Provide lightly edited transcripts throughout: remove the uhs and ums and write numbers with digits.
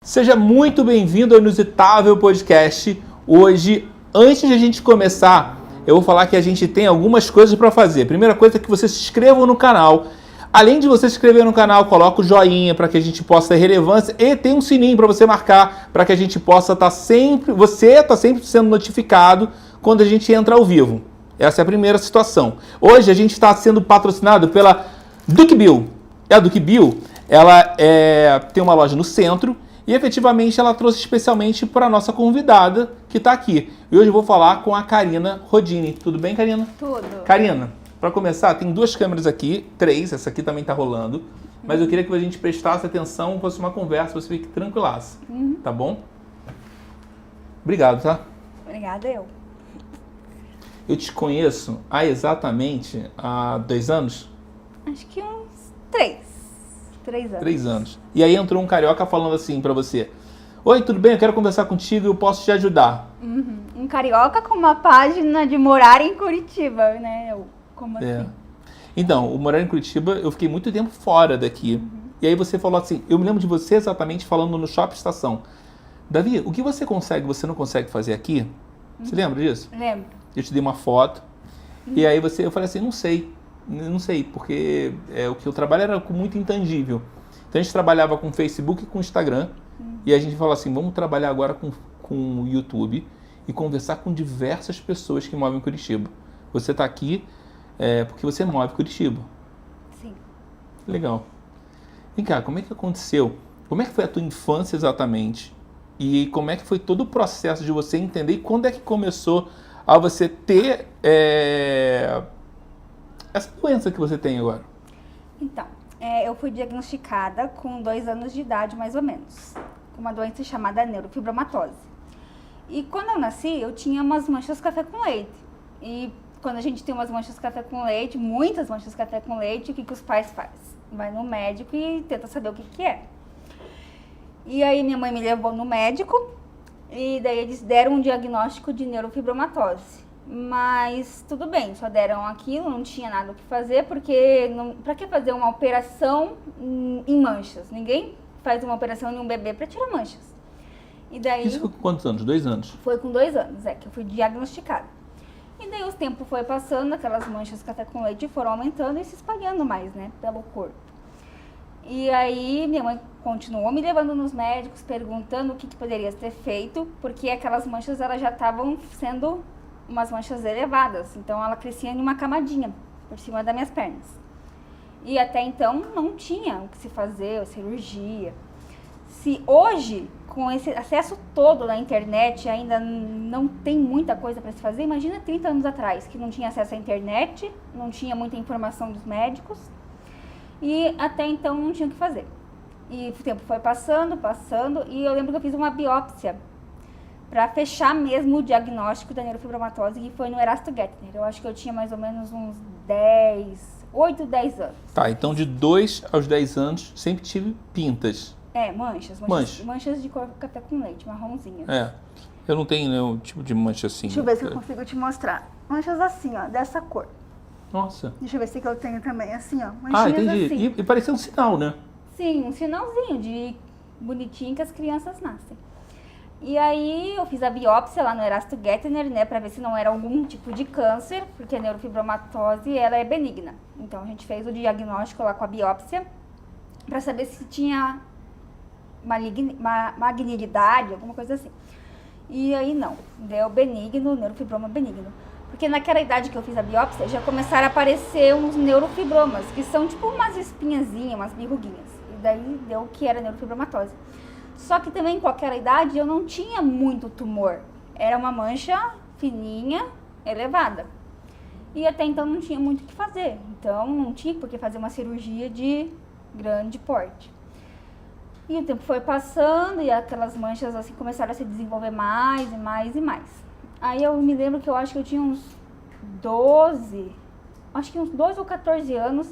Seja muito bem-vindo ao Inusitável Podcast. Hoje, antes de a gente começar, eu vou falar que a gente tem algumas coisas para fazer. Primeira coisa é que você se inscreva no canal. Além de você se inscrever no canal, coloca o joinha para que a gente possa ter relevância e tem um sininho para você marcar para que a gente possa estar sempre... Você está sempre sendo notificado quando a gente entra ao vivo. Essa é a primeira situação. Hoje a gente está sendo patrocinado pela Duck Bill. A Duck Bill, ela tem uma loja no centro. E efetivamente ela trouxe especialmente para a nossa convidada que está aqui. E hoje eu vou falar com a Karina Rodini. Tudo bem, Karina? Tudo. Karina, para começar, tem duas câmeras aqui, três, essa aqui também está rolando. Mas eu queria que a gente prestasse atenção, fosse uma conversa, você fique tranquilaça. Tá bom? Obrigado, tá? Obrigada, eu. Eu te conheço há 2 anos? Acho que uns 3 anos. 3 anos. E aí entrou um carioca falando assim pra você: oi, tudo bem? Eu quero conversar contigo, eu posso te ajudar. Um carioca com uma página de morar em Curitiba, né? Como assim? Então, o morar em Curitiba, eu fiquei muito tempo fora daqui. E aí você falou assim, eu me lembro de você exatamente falando no Shopping Estação. Davi, o que você não consegue fazer aqui? Você lembra disso? Lembro. Eu te dei uma foto. E aí eu falei assim, não sei, porque o que eu trabalho era com muito intangível. Então a gente trabalhava com Facebook e com Instagram, e a gente falou assim, vamos trabalhar agora com o YouTube e conversar com diversas pessoas que movem Curitiba. Você está aqui porque você move Curitiba. Sim. Legal. Vem cá, como é que aconteceu? Como é que foi a tua infância exatamente? E como é que foi todo o processo de você entender e quando é que começou a você ter... essa doença que você tem agora? Então, eu fui diagnosticada com 2 anos de idade, mais ou menos, com uma doença chamada neurofibromatose. E quando eu nasci, eu tinha umas manchas de café com leite. E quando a gente tem umas manchas de café com leite, muitas manchas de café com leite, o que os pais fazem? Vai no médico e tenta saber o que é. E aí minha mãe me levou no médico, e daí eles deram um diagnóstico de neurofibromatose. Mas tudo bem, só deram aquilo, não tinha nada o que fazer, porque pra que fazer uma operação em manchas? Ninguém faz uma operação em um bebê pra tirar manchas. E daí, Isso foi com quantos anos? 2 anos? foi com 2 anos, que eu fui diagnosticada. E daí o tempo foi passando, aquelas manchas de café com leite foram aumentando e se espalhando mais, né, pelo corpo. E aí minha mãe continuou me levando nos médicos, perguntando o que poderia ser feito, porque aquelas manchas elas já estavam sendo umas manchas elevadas, então ela crescia em uma camadinha por cima das minhas pernas. E até então não tinha o que se fazer, cirurgia. Se hoje, com esse acesso todo na internet, ainda não tem muita coisa para se fazer, imagina 30 anos atrás, que não tinha acesso à internet, não tinha muita informação dos médicos, e até então não tinha o que fazer. E o tempo foi passando, e eu lembro que eu fiz uma biópsia para fechar mesmo o diagnóstico da neurofibromatose, que foi no Erasto Gettner. Eu acho que eu tinha mais ou menos uns 8, 10 anos. Tá, então de 2 aos 10 anos sempre tive pintas. Manchas de cor café com leite, marronzinhas. Eu não tenho nenhum tipo de mancha assim. Deixa eu ver se eu consigo te mostrar. Manchas assim, ó, dessa cor. Nossa. Deixa eu ver se eu tenho também, assim, ó. Manchinhas Entendi. assim. E parecia um sinal, né? Sim, um sinalzinho de bonitinho que as crianças nascem. E aí eu fiz a biópsia lá no Erasto Gettner, né, pra ver se não era algum tipo de câncer, porque a neurofibromatose, ela é benigna. Então a gente fez o diagnóstico lá com a biópsia, pra saber se tinha malignidade, alguma coisa assim. E aí não, deu benigno, neurofibroma benigno. Porque naquela idade que eu fiz a biópsia, já começaram a aparecer uns neurofibromas, que são tipo umas espinhazinhas, umas verruguinhas. E daí deu que era neurofibromatose. Só que também com aquela idade eu não tinha muito tumor. Era uma mancha fininha, elevada. E até então não tinha muito o que fazer. Então não tinha por que fazer uma cirurgia de grande porte. E o tempo foi passando e aquelas manchas assim começaram a se desenvolver mais e mais e mais. Aí eu me lembro que eu acho que eu tinha uns 12 ou 14 anos,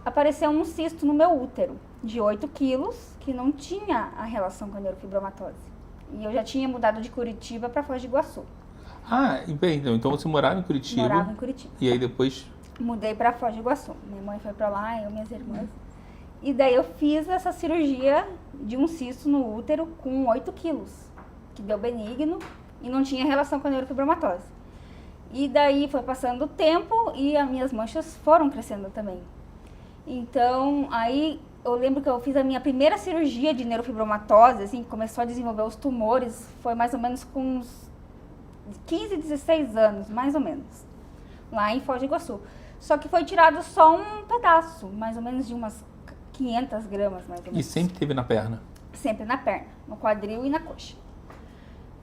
apareceu um cisto no meu útero de 8 quilos, que não tinha a relação com a neurofibromatose. E eu já tinha mudado de Curitiba para Foz do Iguaçu. Então você morava em Curitiba? Morava em Curitiba. E aí depois... Mudei para Foz do Iguaçu. Minha mãe foi para lá, eu e minhas irmãs. E daí eu fiz essa cirurgia de um cisto no útero com 8 quilos, que deu benigno e não tinha relação com a neurofibromatose. E daí foi passando o tempo e as minhas manchas foram crescendo também. Então, aí eu lembro que eu fiz a minha primeira cirurgia de neurofibromatose, assim, começou a desenvolver os tumores, foi mais ou menos com uns 15, 16 anos, mais ou menos, lá em Foz do Iguaçu. Só que foi tirado só um pedaço, mais ou menos de umas 500 gramas, mais ou menos. E sempre teve na perna? Sempre na perna, no quadril e na coxa.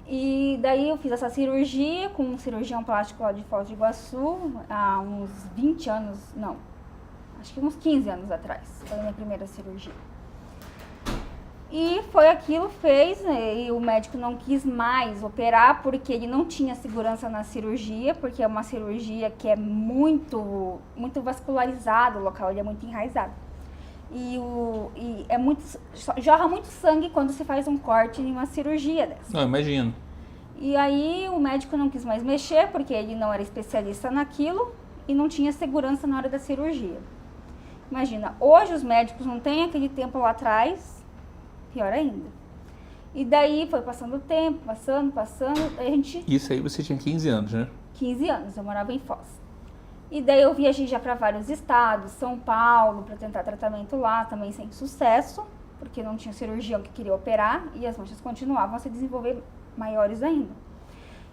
E daí eu fiz essa cirurgia com um cirurgião plástico lá de Foz do Iguaçu, há uns 20 anos, não, acho que uns 15 anos atrás, foi a minha primeira cirurgia. E foi aquilo, fez, né, e o médico não quis mais operar porque ele não tinha segurança na cirurgia, porque é uma cirurgia que é muito vascularizado, o local ele é muito enraizado. E jorra muito sangue quando se faz um corte em uma cirurgia dessa. Não, imagino. E aí o médico não quis mais mexer porque ele não era especialista naquilo e não tinha segurança na hora da cirurgia. Imagina, hoje os médicos não têm aquele tempo lá atrás, pior ainda. E daí foi passando o tempo, passando, a gente... Isso aí você tinha 15 anos, né? 15 anos, eu morava em Foz. E daí eu viajei já para vários estados, São Paulo, para tentar tratamento lá, também sem sucesso, porque não tinha cirurgião que queria operar e as manchas continuavam a se desenvolver maiores ainda.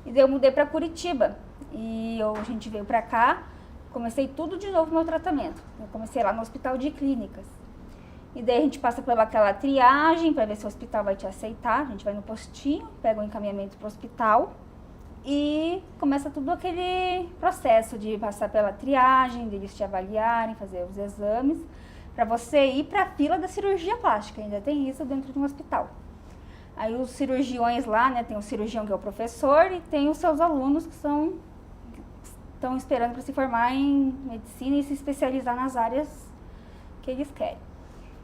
E daí eu mudei para Curitiba e a gente veio para cá, comecei tudo de novo meu tratamento. Eu comecei lá no Hospital de Clínicas. E daí a gente passa pelaquela triagem para ver se o hospital vai te aceitar. A gente vai no postinho, pega o encaminhamento para o hospital e começa tudo aquele processo de passar pela triagem, deles te avaliarem, fazer os exames, para você ir para a fila da cirurgia plástica. Ainda tem isso dentro de um hospital. Aí os cirurgiões lá, né, tem o cirurgião que é o professor e tem os seus alunos que estão esperando para se formar em medicina e se especializar nas áreas que eles querem.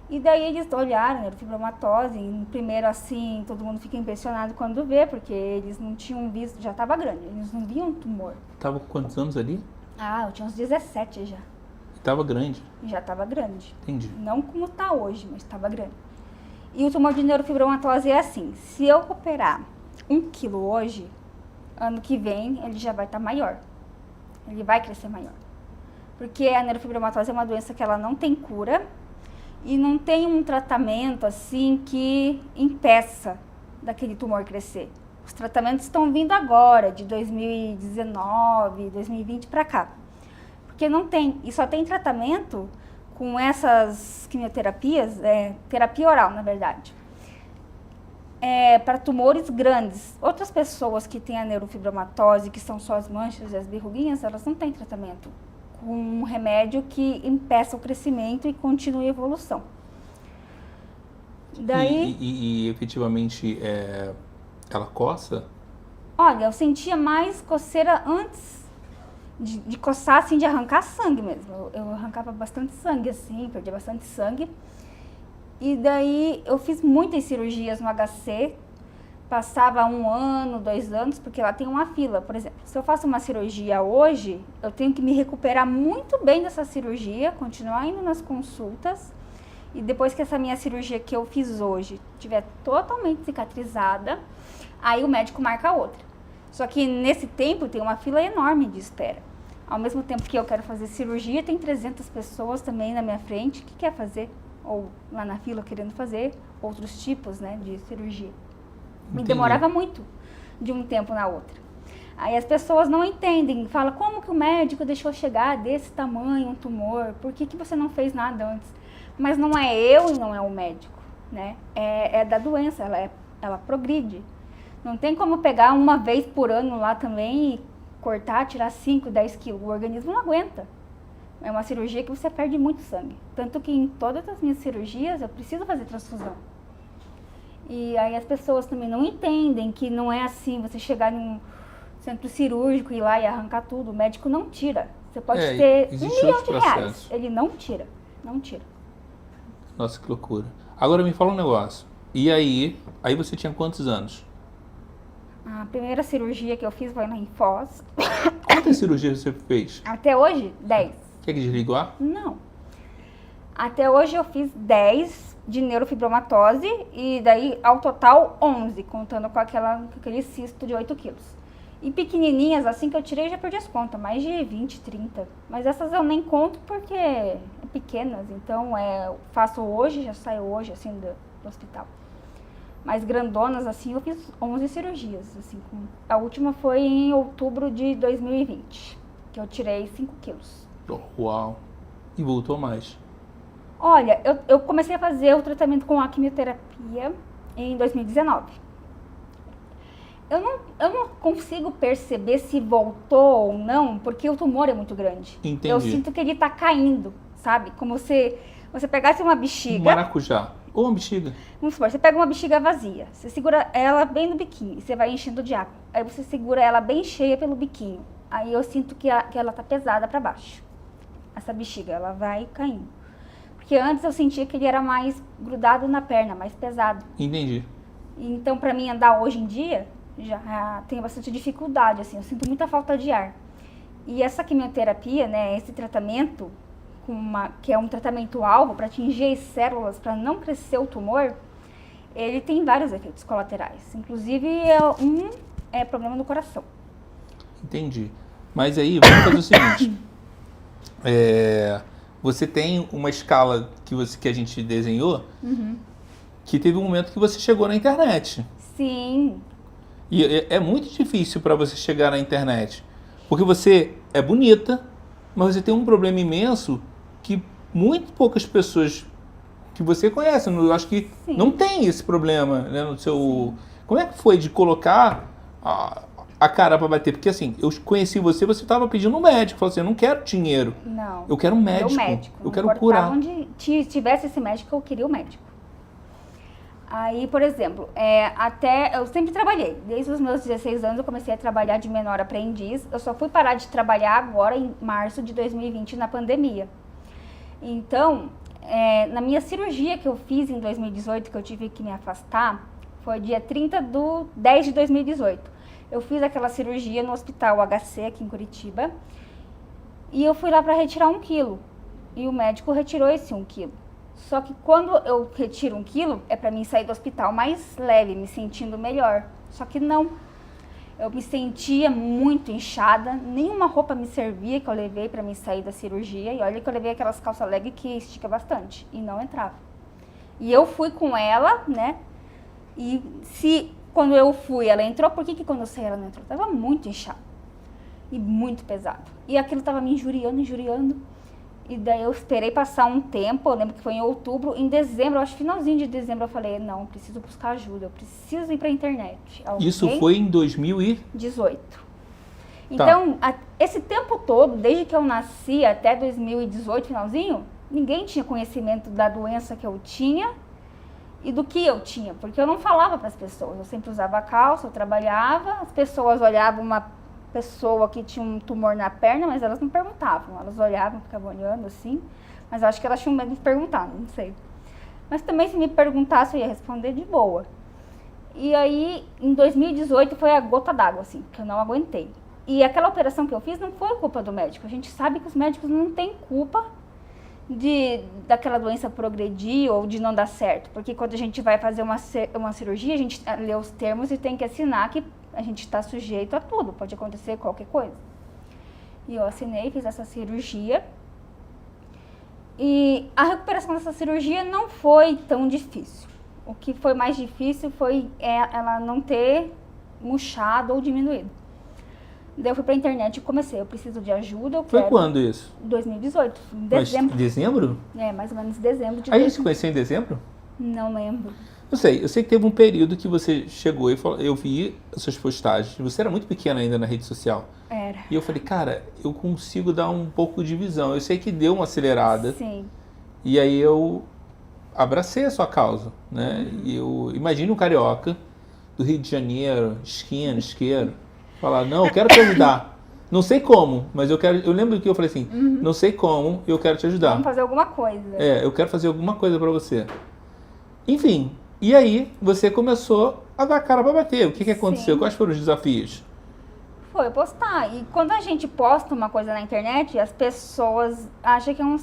E daí eles olharam, neurofibromatose, e primeiro assim, todo mundo fica impressionado quando vê, porque eles não tinham visto, já estava grande, eles não viam tumor. Tava com quantos anos ali? Ah, eu tinha uns 17 já. Tava grande. Já estava grande. Entendi. Não como está hoje, mas estava grande. E o tumor de neurofibromatose é assim, se eu operar 1 quilo hoje, ano que vem ele já vai estar maior. Ele vai crescer maior. Porque a neurofibromatose é uma doença que ela não tem cura, e não tem um tratamento assim que impeça daquele tumor crescer. Os tratamentos estão vindo agora, de 2019, 2020 para cá. Porque não tem, e só tem tratamento com essas quimioterapias, terapia oral na verdade, para tumores grandes. Outras pessoas que têm a neurofibromatose, que são só as manchas e as verruguinhas, elas não têm tratamento com um remédio que impeça o crescimento e continue a evolução. Daí, e efetivamente ela coça? Olha, eu sentia mais coceira antes de coçar, assim, de arrancar sangue mesmo. Eu arrancava bastante sangue, assim, perdia bastante sangue. E daí eu fiz muitas cirurgias no HC, passava 1 ano, 2 anos, porque lá tem uma fila. Por exemplo, se eu faço uma cirurgia hoje, eu tenho que me recuperar muito bem dessa cirurgia, continuar indo nas consultas, e depois que essa minha cirurgia que eu fiz hoje estiver totalmente cicatrizada, aí o médico marca outra. Só que nesse tempo tem uma fila enorme de espera. Ao mesmo tempo que eu quero fazer cirurgia, tem 300 pessoas também na minha frente que quer fazer, ou lá na fila querendo fazer outros tipos, né, de cirurgia. Me demorava muito de um tempo na outra. Aí as pessoas não entendem, falam, como que o médico deixou chegar desse tamanho um tumor? Por que você não fez nada antes? Mas não é eu e não é o médico, né? É da doença, ela progride. Não tem como pegar uma vez por ano lá também e cortar, tirar 5, 10 quilos. O organismo não aguenta. É uma cirurgia que você perde muito sangue. Tanto que em todas as minhas cirurgias eu preciso fazer transfusão. E aí as pessoas também não entendem que não é assim, você chegar num centro cirúrgico e ir lá e arrancar tudo. O médico não tira. Você pode ter R$1 milhão, ele não tira, não tira. Nossa, que loucura. Agora me fala um negócio. E aí você tinha quantos anos? A primeira cirurgia que eu fiz foi lá em Foz. Quantas cirurgias você fez? Até hoje, 10. Quer que desligue o ar? Não. Até hoje eu fiz 10 de neurofibromatose e daí ao total 11, contando com aquele cisto de 8 quilos. E pequenininhas, assim que eu tirei, já perdi as contas, mais de 20, 30. Mas essas eu nem conto porque é pequenas, então faço hoje, já saio hoje, assim, do hospital. Mas grandonas, assim, eu fiz 11 cirurgias, assim. A última foi em outubro de 2020, que eu tirei 5 quilos. Uau! E voltou mais? Olha, eu comecei a fazer o tratamento com a quimioterapia em 2019. Eu não consigo perceber se voltou ou não, porque o tumor é muito grande. Entendi. Eu sinto que ele tá caindo, sabe? Como se você pegasse uma bexiga... Maracujá. Ou uma bexiga. Vamos supor, você pega uma bexiga vazia, você segura ela bem no biquinho e você vai enchendo de água. Aí você segura ela bem cheia pelo biquinho. Aí eu sinto que ela tá pesada para baixo. Essa bexiga, ela vai caindo. Porque antes eu sentia que ele era mais grudado na perna, mais pesado. Entendi. Então, para mim andar hoje em dia, já tenho bastante dificuldade, assim, eu sinto muita falta de ar. E essa quimioterapia, né, esse tratamento, que é um tratamento-alvo para atingir as células, para não crescer o tumor, ele tem vários efeitos colaterais. Inclusive, é problema no coração. Entendi. Mas aí, vamos fazer o seguinte. Você tem uma escala que a gente desenhou, que teve um momento que você chegou na internet. Sim. E é muito difícil para você chegar na internet. Porque você é bonita, mas você tem um problema imenso que muito poucas pessoas que você conhece, eu acho que Sim. não tem esse problema, né, no seu... Sim. Como é que foi de colocar a cara para bater? Porque assim, eu conheci você estava pedindo um médico, falou assim, eu não quero dinheiro. Não. Eu quero um médico. Eu quero curar. Onde tivesse esse médico, eu queria o médico. Aí, por exemplo, eu sempre trabalhei. Desde os meus 16 anos eu comecei a trabalhar de menor aprendiz. Eu só fui parar de trabalhar agora em março de 2020, na pandemia. Então, na minha cirurgia que eu fiz em 2018, que eu tive que me afastar, foi dia 30/10 de 2018. Eu fiz aquela cirurgia no hospital HC, aqui em Curitiba. E eu fui lá para retirar 1 quilo. E o médico retirou esse 1 quilo. Só que quando eu retiro 1 quilo, é para mim sair do hospital mais leve, me sentindo melhor. Só que não. Eu me sentia muito inchada, nenhuma roupa me servia que eu levei para mim sair da cirurgia. E olha que eu levei aquelas calças leg que estica bastante e não entrava. E eu fui com ela, né? E se quando eu fui ela entrou, por que quando eu saí ela não entrou? Tava muito inchada e muito pesado. E aquilo tava me injuriando. E daí eu esperei passar um tempo, eu lembro que foi em outubro, em dezembro, acho que finalzinho de dezembro, eu falei, não, preciso buscar ajuda, eu preciso ir pra internet. Isso foi em 2018. Então, esse tempo todo, desde que eu nasci até 2018, finalzinho, ninguém tinha conhecimento da doença que eu tinha e do que eu tinha, porque eu não falava para as pessoas, eu sempre usava calça, eu trabalhava, as pessoas olhavam uma pessoa que tinha um tumor na perna, mas elas não perguntavam, elas olhavam, ficavam olhando assim, mas eu acho que elas tinham medo de perguntar, não sei. Mas também se me perguntasse eu ia responder de boa. E aí, em 2018 foi a gota d'água, assim, que eu não aguentei. E aquela operação que eu fiz não foi culpa do médico, a gente sabe que os médicos não têm culpa daquela doença progredir ou de não dar certo, porque quando a gente vai fazer uma cirurgia, a gente lê os termos e tem que assinar que a gente está sujeito a tudo, pode acontecer qualquer coisa. E eu assinei, fiz essa cirurgia. E a recuperação dessa cirurgia não foi tão difícil. O que foi mais difícil foi ela não ter murchado ou diminuído. Daí eu fui pra internet e comecei, eu preciso de ajuda. Foi quando isso? 2018, em dezembro. Mas dezembro? Mais ou menos dezembro de A gente se conheceu em dezembro? Não lembro. Eu sei que teve um período que você chegou e falou, eu vi as suas postagens, você era muito pequena ainda na rede social. Era. E eu falei, cara, eu consigo dar um pouco de visão. Eu sei que deu uma acelerada. Sim. E aí eu abracei a sua causa, né? E eu imagino um carioca do Rio de Janeiro, esquina, isqueiro, falar, não, eu quero te ajudar. Não sei como, mas eu quero. Eu lembro que eu falei assim, não sei como, eu quero te ajudar. Vamos fazer alguma coisa. Eu quero fazer alguma coisa pra você. Enfim, e aí você começou a dar cara pra bater. O que aconteceu? Sim. Quais foram os desafios? Foi postar. E quando a gente posta uma coisa na internet, as pessoas acham que é um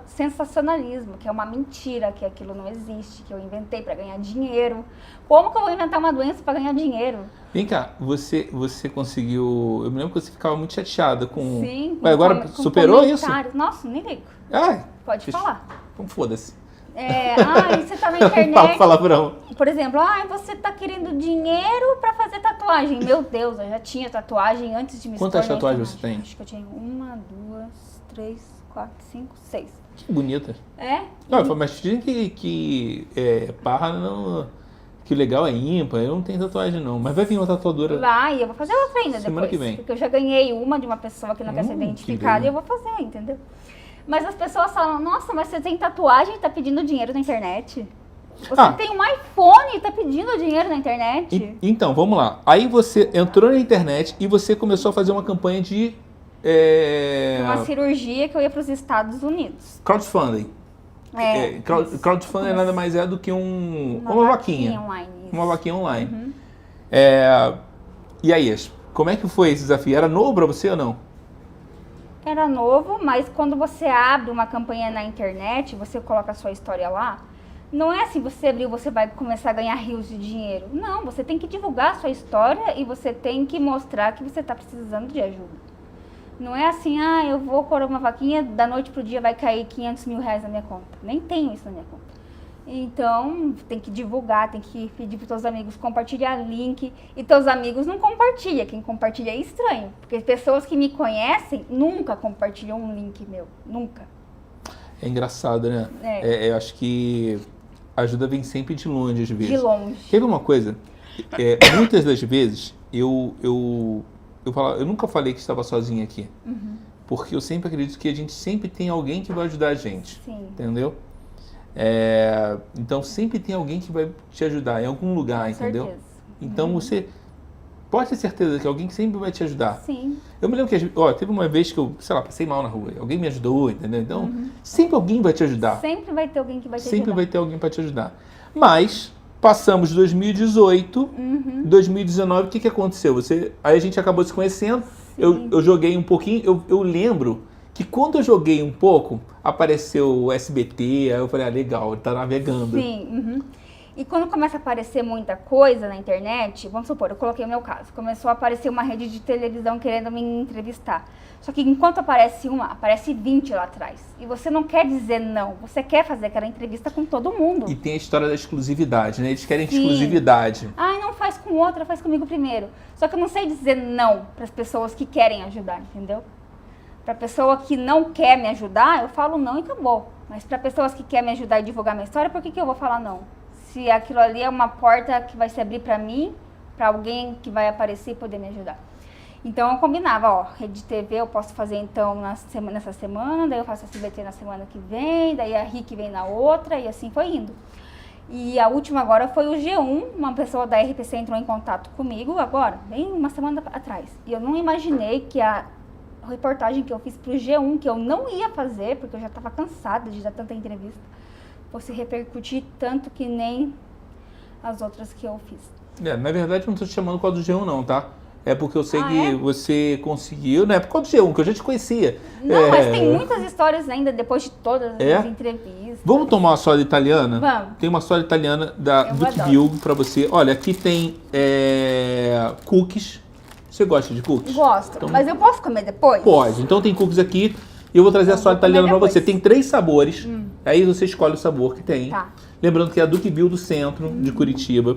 sensacionalismo, que é uma mentira, que aquilo não existe, que eu inventei para ganhar dinheiro. Como que eu vou inventar uma doença para ganhar dinheiro? Vem cá, você conseguiu... Eu me lembro que você ficava muito chateada com... Sim. Mas agora com superou isso? comentários. Nossa, nem ligo. Ah, Pode falar. então foda-se. Você tá na internet. Palavrão. Por exemplo, você tá querendo dinheiro pra fazer tatuagem. Meu Deus, eu já tinha tatuagem antes de me Quantas tornar tatuagens personagem. você tem? Acho que eu tinha 1, 2, 3, 4, 5, 6. Que bonita. É? Não, mas dizem que parra não... Que o legal é ímpar, eu não tenho tatuagem não. Mas vai vir uma tatuadora. Vai, eu vou fazer outra ainda Semana depois. que vem. Porque eu já ganhei uma de uma pessoa que não quer ser identificada e eu vou fazer, entendeu? Mas as pessoas falam, nossa, mas você tem tatuagem e tá pedindo dinheiro na internet? Você tem um iPhone e tá pedindo dinheiro na internet? Então, vamos lá. Aí você entrou na internet e você começou a fazer uma campanha de... Uma cirurgia que eu ia para os Estados Unidos. crowdfunding. Crowdfunding nada mais é do que uma vaquinha. Online. Isso. Uma vaquinha online. E aí, como é que foi esse desafio? Era novo pra você ou não? Era novo, mas quando você abre uma campanha na internet, você coloca a sua história lá, não é assim, você abriu, você vai começar a ganhar rios de dinheiro. Não, você tem que divulgar a sua história e você tem que mostrar que você está precisando de ajuda. Não é assim, eu vou pôr uma vaquinha, da noite pro dia vai cair 500 mil reais na minha conta. Nem tenho isso na minha conta. Então, tem que divulgar, tem que pedir para os teus amigos compartilhar link. E teus amigos não compartilham. Quem compartilha é estranho. Porque pessoas que me conhecem nunca compartilham um link meu. Nunca. É engraçado, né? Eu acho que a ajuda vem sempre de longe, às vezes. De longe. Quer ver uma coisa? Muitas das vezes, eu nunca falei que estava sozinho aqui. Porque eu sempre acredito que a gente sempre tem alguém que vai ajudar a gente. Sim. Entendeu? Então sempre tem alguém que vai te ajudar em algum lugar, Com entendeu? certeza. Então você pode ter certeza que alguém sempre vai te ajudar. Sim. Eu me lembro que teve uma vez que eu, passei mal na rua, alguém me ajudou, entendeu? Então sempre alguém vai te ajudar. Sempre vai ter alguém que vai te Sempre ajudar. vai ter alguém para te ajudar. Mas passamos 2018, 2019, o que aconteceu? Aí a gente acabou se conhecendo, eu joguei um pouquinho, eu lembro que quando eu joguei um pouco, apareceu o SBT, aí eu falei, legal, ele tá navegando. Sim, E quando começa a aparecer muita coisa na internet, vamos supor, eu coloquei o meu caso, começou a aparecer uma rede de televisão querendo me entrevistar. Só que enquanto aparece uma, aparece 20 lá atrás. E você não quer dizer não, você quer fazer aquela entrevista com todo mundo. E tem a história da exclusividade, né? Eles querem exclusividade. Não faz com outra, faz comigo primeiro. Só que eu não sei dizer não para as pessoas que querem ajudar, entendeu? Para pessoa que não quer me ajudar, eu falo não e acabou. Mas para pessoas que querem me ajudar e divulgar minha história, por que eu vou falar não? Se aquilo ali é uma porta que vai se abrir para mim, para alguém que vai aparecer e poder me ajudar. Então eu combinava, rede TV eu posso fazer então nessa semana, daí eu faço a SBT na semana que vem, daí a RIC vem na outra e assim foi indo. E a última agora foi o G1, uma pessoa da RPC entrou em contato comigo agora, bem uma semana atrás. E eu não imaginei que a reportagem que eu fiz pro G1, que eu não ia fazer, porque eu já estava cansada de dar tanta entrevista, fosse repercutir tanto que nem as outras que eu fiz. Na verdade, eu não estou te chamando por causa do G1 não, tá? É porque eu sei que você conseguiu, não é por causa do G1, que eu já te conhecia. Não, mas tem muitas histórias ainda depois de todas as entrevistas. Vamos tomar uma soda italiana? Vamos. Tem uma soda italiana da Duke Bill para você. Olha, aqui tem cookies. Você gosta de cookies? Gosto, então, mas eu posso comer depois? Pode. Então tem cookies aqui e eu vou trazer a soda italiana para você. Tem 3 sabores, aí você escolhe o sabor que tem. Tá. Lembrando que é a Duke Bill do centro de Curitiba.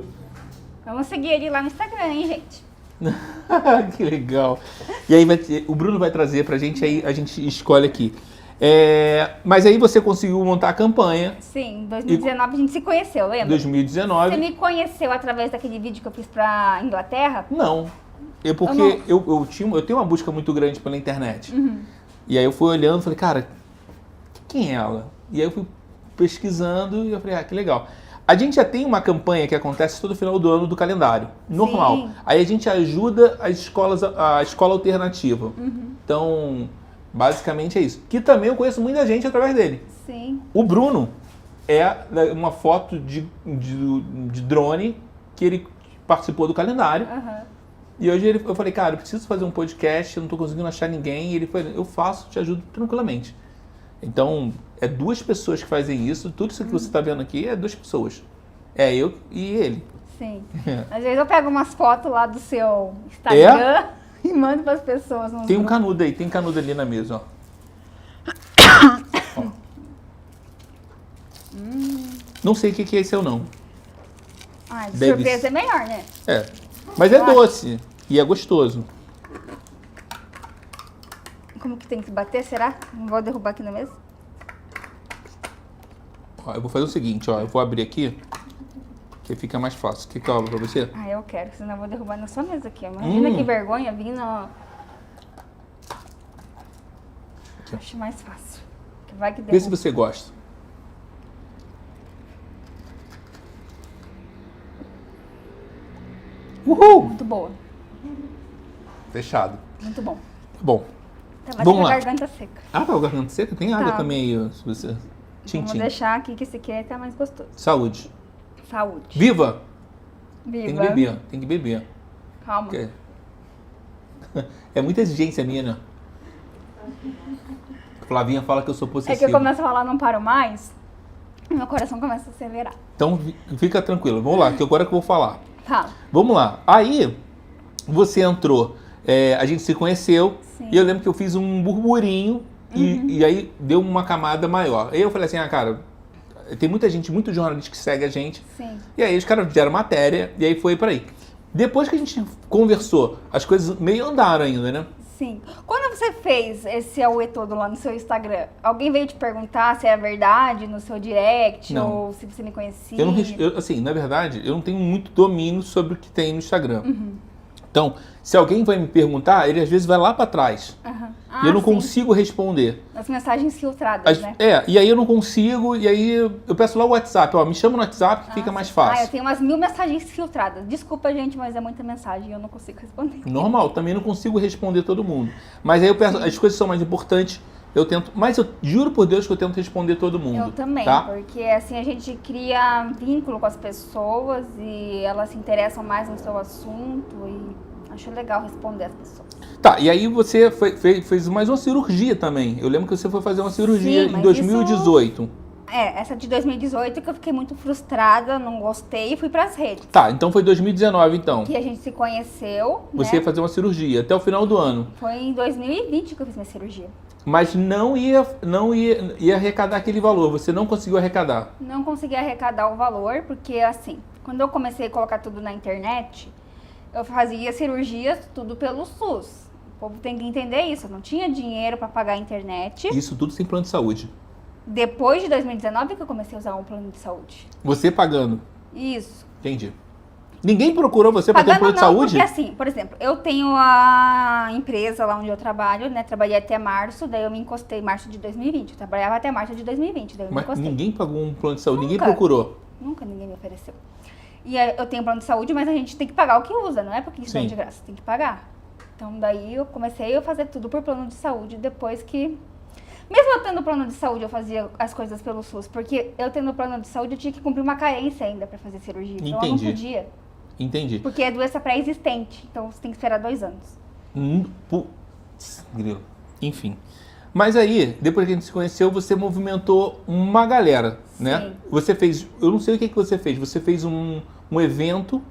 Vamos seguir ele lá no Instagram, hein, gente? Que legal. E aí o Bruno vai trazer pra gente, aí a gente escolhe aqui. Mas aí você conseguiu montar a campanha. Sim, em 2019 a gente se conheceu, lembra? 2019. Você me conheceu através daquele vídeo que eu fiz pra Inglaterra? Não. Porque eu tenho uma busca muito grande pela internet. E aí eu fui olhando e falei, cara, quem é ela? E aí eu fui pesquisando e eu falei, que legal. A gente já tem uma campanha que acontece todo final do ano do calendário, normal. Sim. Aí a gente ajuda as escolas, a escola alternativa. Então, basicamente é isso. Que também eu conheço muita gente através dele. Sim. O Bruno é uma foto de drone que ele participou do calendário. E hoje eu falei, cara, eu preciso fazer um podcast, eu não tô conseguindo achar ninguém. E ele falou, eu faço, te ajudo tranquilamente. Então, é 2 pessoas que fazem isso. Tudo isso que você tá vendo aqui é 2 pessoas. É eu e ele. Sim. Às vezes eu pego umas fotos lá do seu Instagram e mando pras pessoas. Tem um canudo aí, tem canudo ali na mesa, ó. Ó. Não sei o que é esse ou não. Ah, de Deve surpresa ser. é melhor, né? É. Mas é doce e é gostoso. Como que tem que bater, será? Não vou derrubar aqui na mesa? Ó, eu vou fazer o seguinte, ó. Eu vou abrir aqui, que fica mais fácil. Quer que eu abra pra você? Ah, eu quero, senão eu vou derrubar na sua mesa aqui. Imagina que vergonha vir no... Aqui, ó. Acho mais fácil. Que vai que Vê se derruba. você gosta. Uhul! Muito boa. Fechado. Muito bom. Bom. Tava Vamos com a lá. garganta seca. Ah, tá o garganta seca? Tem água Tá. também aí, se você... Vamos Tintim. deixar aqui que esse aqui é mais gostoso. Saúde. Saúde. Viva! Viva. Tem que beber, tem que beber. Calma. Porque- É muita exigência minha, né? Flavinha fala que eu sou É possessivo. que eu começo a falar não paro mais, e meu coração começa a acelerar. Então fica tranquilo. Vamos lá, que agora que eu vou falar. Fala. Vamos lá. Aí, você entrou, a gente se conheceu, Sim. e eu lembro que eu fiz um burburinho, e aí deu uma camada maior. Aí eu falei assim, cara, tem muita gente, muito jornalista que segue a gente, Sim. e aí os caras fizeram matéria, e aí foi por aí. Depois que a gente conversou, as coisas meio andaram ainda, né? Sim. Quando você fez esse auê todo lá no seu Instagram, alguém veio te perguntar se é verdade no seu direct Não. ou se você me conhecia? Eu não, assim, na verdade, eu não tenho muito domínio sobre o que tem no Instagram. Então, se alguém vai me perguntar, ele às vezes vai lá pra trás. Aham. E eu não sim. consigo responder. As mensagens filtradas, né? E aí eu não consigo, e aí eu peço lá o WhatsApp, ó, me chama no WhatsApp que fica mais Ah, eu fácil. tenho umas 1000 mensagens filtradas. Desculpa, gente, mas é muita mensagem e eu não consigo responder. Normal, também não consigo responder todo mundo. Mas aí eu peço, as coisas são mais importantes, eu tento, mas eu juro por Deus que eu tento responder todo mundo. Eu também, tá? porque assim a gente cria vínculo com as pessoas e elas se interessam mais no seu assunto e acho legal responder as pessoas. Tá, e aí você fez mais uma cirurgia também. Eu lembro que você foi fazer uma cirurgia Sim, em mas 2018. Essa de 2018 que eu fiquei muito frustrada, não gostei e fui pras redes. Tá, então foi 2019 então. Que a gente se conheceu, Você ia né? fazer uma cirurgia até o final do ano. Foi em 2020 que eu fiz minha cirurgia. Mas não ia arrecadar aquele valor, você não conseguiu arrecadar. Não consegui arrecadar o valor, porque assim, quando eu comecei a colocar tudo na internet, eu fazia cirurgias tudo pelo SUS. O povo tem que entender isso, eu não tinha dinheiro para pagar a internet. Isso tudo sem plano de saúde. Depois de 2019 que eu comecei a usar um plano de saúde. Você pagando. Isso. Entendi. Ninguém procurou você para ter um plano Pagando de não, saúde? porque assim, por exemplo, eu tenho a empresa lá onde eu trabalho, né? Trabalhei até março, daí eu me encostei em março de 2020. Eu trabalhava até março de 2020, daí eu me Mas encostei. ninguém pagou um plano de saúde, ninguém Nunca. procurou. Nunca ninguém me ofereceu. E aí, eu tenho plano de saúde, mas a gente tem que pagar o que usa, não é porque isso é Sim. de graça, tem que pagar. Então daí eu comecei a fazer tudo por plano de saúde depois que... Mesmo eu tendo plano de saúde, eu fazia as coisas pelo SUS, porque eu tendo plano de saúde, eu tinha que cumprir uma carência ainda pra fazer cirurgia. Então eu não Entendi. podia, Entendi. porque é doença pré-existente, então você tem que esperar 2 anos. Putz, grilo. Enfim. Mas aí, depois que a gente se conheceu, você movimentou uma galera, né? Sim. Você fez, eu não sei o que você fez, você fez um evento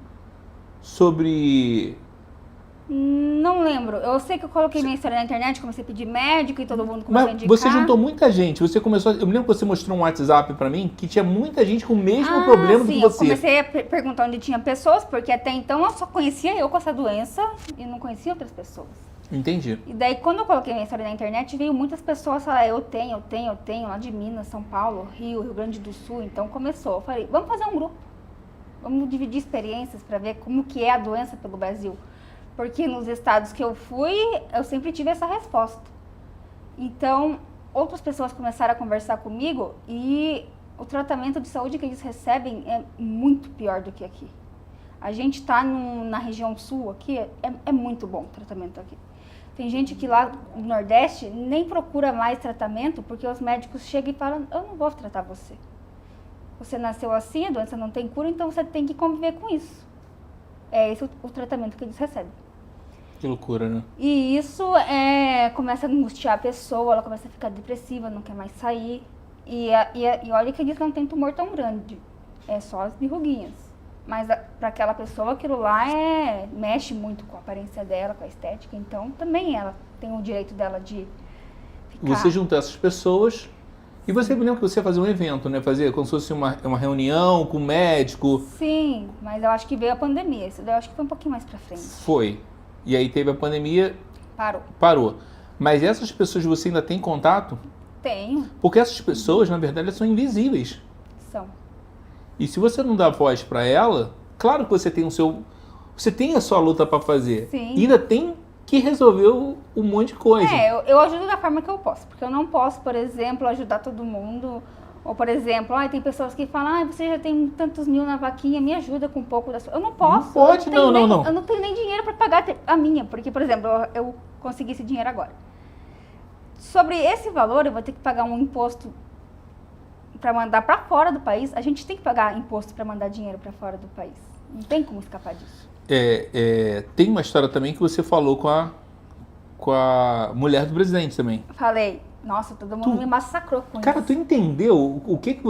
sobre... Não lembro. Eu sei que eu coloquei minha história na internet, comecei a pedir médico e todo mundo começou a Mas indicar. você juntou muita gente, você começou, eu me lembro que você mostrou um WhatsApp pra mim, que tinha muita gente com o mesmo problema do sim, que eu você. comecei a perguntar onde tinha pessoas, porque até então eu só conhecia eu com essa doença e não conhecia outras pessoas. Entendi. E daí, quando eu coloquei minha história na internet, veio muitas pessoas falar, eu tenho, lá de Minas, São Paulo, Rio Grande do Sul. Então começou, eu falei, vamos fazer um grupo. Vamos dividir experiências para ver como que é a doença pelo Brasil. Porque nos estados que eu fui, eu sempre tive essa resposta. Então, outras pessoas começaram a conversar comigo e o tratamento de saúde que eles recebem é muito pior do que aqui. A gente está na região sul aqui, é muito bom o tratamento aqui. Tem gente que lá no Nordeste nem procura mais tratamento porque os médicos chegam e falam, eu não vou tratar você. Você nasceu assim, a doença não tem cura, então você tem que conviver com isso. É esse o tratamento que eles recebem. Que loucura, né? E isso começa a angustiar a pessoa, ela começa a ficar depressiva, não quer mais sair. E olha que diz que não tem tumor tão grande, é só as verruguinhas. Mas para aquela pessoa aquilo lá mexe muito com a aparência dela, com a estética, então também ela tem o direito dela de ficar... Você juntou essas pessoas e você me lembra que você ia fazer um evento, né? Fazer como se fosse uma reunião com o médico. Sim, mas eu acho que veio a pandemia, isso daí eu acho que foi um pouquinho mais pra frente. Foi. E aí teve a pandemia, Parou. Mas essas pessoas você ainda tem contato? Tenho, Porque essas pessoas, na verdade, são invisíveis. são. E se você não dá voz para ela, claro que você tem você tem a sua luta para fazer. Sim. E ainda tem que resolver um monte de coisa. Eu ajudo da forma que eu posso, porque eu não posso, por exemplo, ajudar todo mundo. Ou, por exemplo, tem pessoas que falam, você já tem tantos mil na vaquinha, me ajuda com um pouco da sua... Eu não posso. Não pode, não. Eu não tenho nem dinheiro para pagar a minha, porque, por exemplo, eu consegui esse dinheiro agora. Sobre esse valor, eu vou ter que pagar um imposto para mandar para fora do país. A gente tem que pagar imposto para mandar dinheiro para fora do país. Não tem como escapar disso. Tem uma história também que você falou com a mulher do presidente também. Falei, nossa, todo mundo me massacrou com Cara, isso. tu entendeu com quem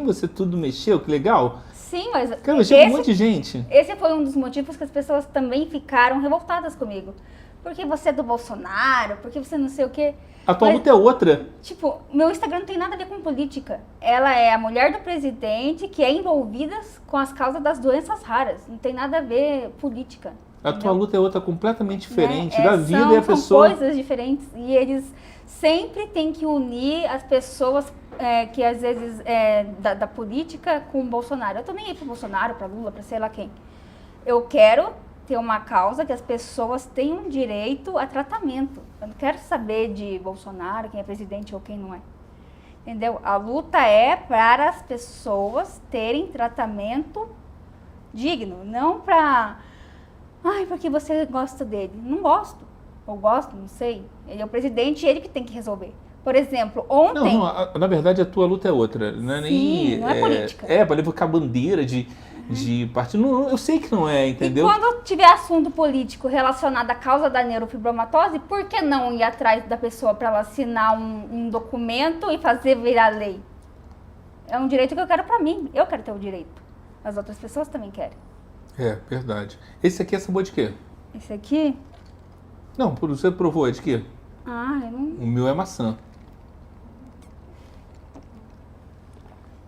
você tudo mexeu? Que legal. Sim, mas Cara, mexeu com um monte de gente. esse foi um dos motivos que as pessoas também ficaram revoltadas comigo. Porque você é do Bolsonaro, porque você não sei o quê. A tua luta é outra. Tipo, meu Instagram não tem nada a ver com política. Ela é a mulher do presidente que é envolvida com as causas das doenças raras. Não tem nada a ver política. A tua luta é outra completamente diferente Né? da vida e a São pessoa... coisas diferentes. E eles sempre têm que unir as pessoas que às vezes da política com o Bolsonaro. Eu tô nem aí pro Bolsonaro, pra Lula, pra sei lá quem. Eu quero ter uma causa que as pessoas tenham direito a tratamento. Eu não quero saber de Bolsonaro, quem é presidente ou quem não é. Entendeu? A luta é para as pessoas terem tratamento digno, não para... porque você gosta dele. Não gosto. Ou gosto, não sei. Ele é o presidente e ele que tem que resolver. Por exemplo, ontem... Não, na verdade a tua luta é outra. Não é nem... não é política. Para levar bandeira de partido. Não, eu sei que não é, entendeu? E quando tiver assunto político relacionado à causa da neurofibromatose, por que não ir atrás da pessoa para ela assinar um documento e fazer virar lei? É um direito que eu quero para mim. Eu quero ter o direito. As outras pessoas também querem. É, verdade. Esse aqui é sabor de quê? Esse aqui? Não, você provou, é de quê? Eu não... O meu é maçã.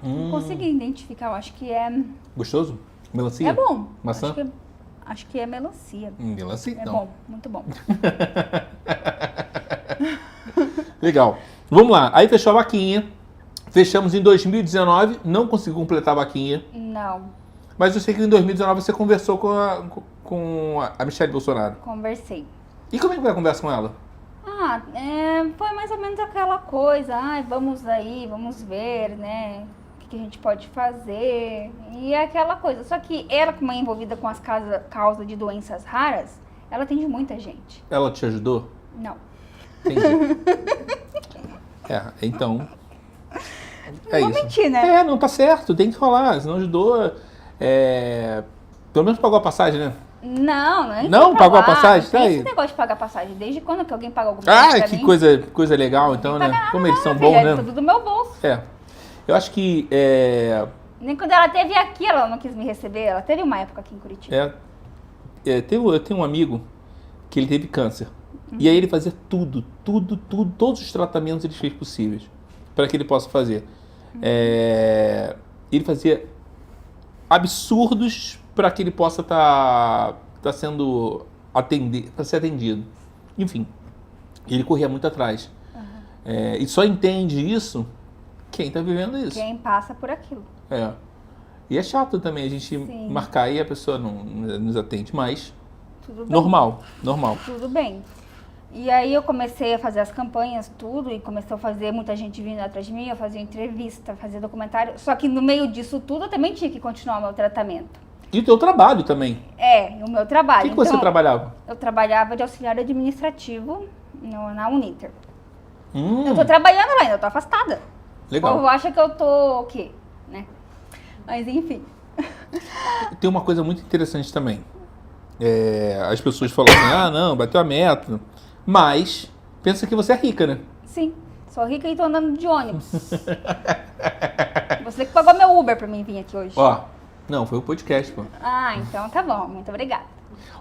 Não consegui identificar, eu acho que é... Gostoso? Melancia? É bom. Maçã? Acho que é melancia. Melancia, É então. bom, muito bom. Legal. Vamos lá. Aí fechou a vaquinha. Fechamos em 2019. Não consegui completar a vaquinha. Não, Mas eu sei que em 2019 você conversou com a Michelle Bolsonaro. conversei. E como é que foi a conversa com ela? Foi mais ou menos aquela coisa, vamos aí, vamos ver, né, o que a gente pode fazer, e é aquela coisa. Só que ela, como é envolvida com as causas de doenças raras, ela atende muita gente. Ela te ajudou? Não. Entendi. Então... Não vou mentir, né? Não, tá certo, tem que falar, senão ajudou. Pelo menos pagou a passagem, né? Não é. Não pagou a passagem? Não Tá tem aí. esse negócio de pagar passagem. Desde quando que alguém paga alguma coisa pra Que mim? coisa legal, então, né? Como eles são bons, É né? tudo do meu bolso. Eu acho que Nem quando ela esteve aqui, ela não quis me receber. Ela teve uma época aqui em Curitiba. eu tenho um amigo que ele teve câncer. E aí ele fazia tudo, todos os tratamentos ele fez possíveis para que ele possa fazer. Ele fazia absurdos para que ele possa tá sendo ser atendido. Enfim, ele corria muito atrás. E só entende isso quem está vivendo isso. Quem passa por aquilo. E é chato também a gente marcar e a pessoa não nos atende, mas Tudo bem. normal. Tudo bem. E aí eu comecei a fazer as campanhas, tudo, e começou a fazer muita gente vindo atrás de mim, eu fazia entrevista, fazia documentário. Só que no meio disso tudo eu também tinha que continuar o meu tratamento. E o teu trabalho também. O meu trabalho. O que você trabalhava? Eu trabalhava de auxiliar administrativo na Uninter. Eu Eu tô trabalhando lá ainda, eu tô afastada. Legal. O povo acha que eu tô o quê, né? Mas enfim. Tem uma coisa muito interessante também. as pessoas falam assim, ah, não, bateu a meta. Mas pensa que você é rica, né? Sim, sou rica e tô andando de ônibus. Você que pagou meu Uber pra mim vir aqui hoje. Ó, não, foi o podcast, pô. Ah, então tá bom, muito obrigada.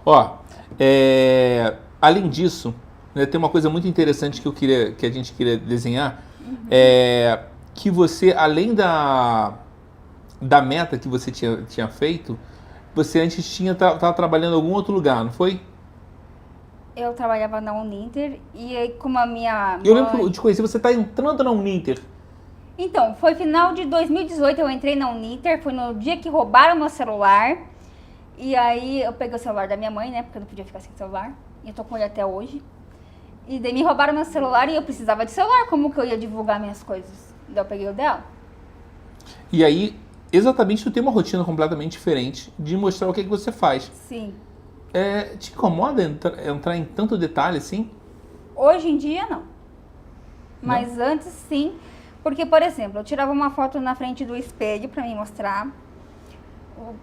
Ó, além disso, né, tem uma coisa muito interessante que a gente queria desenhar, que você, além da meta que você tinha feito, você antes tava trabalhando em algum outro lugar, não foi? Eu trabalhava na Uninter e aí como a minha Eu mãe... lembro de conhecer, você tá entrando na Uninter. Então, foi final de 2018, eu entrei na Uninter, foi no dia que roubaram meu celular. E aí eu peguei o celular da minha mãe, né, porque eu não podia ficar sem celular. E eu tô com ele até hoje. E daí me roubaram meu celular e eu precisava de celular, como que eu ia divulgar minhas coisas? Daí eu peguei o dela. E aí, exatamente, tu tem uma rotina completamente diferente de mostrar o que você faz. Sim. Te incomoda entrar em tanto detalhe assim? Hoje em dia, não. Mas antes, sim. Porque, por exemplo, eu tirava uma foto na frente do espelho pra me mostrar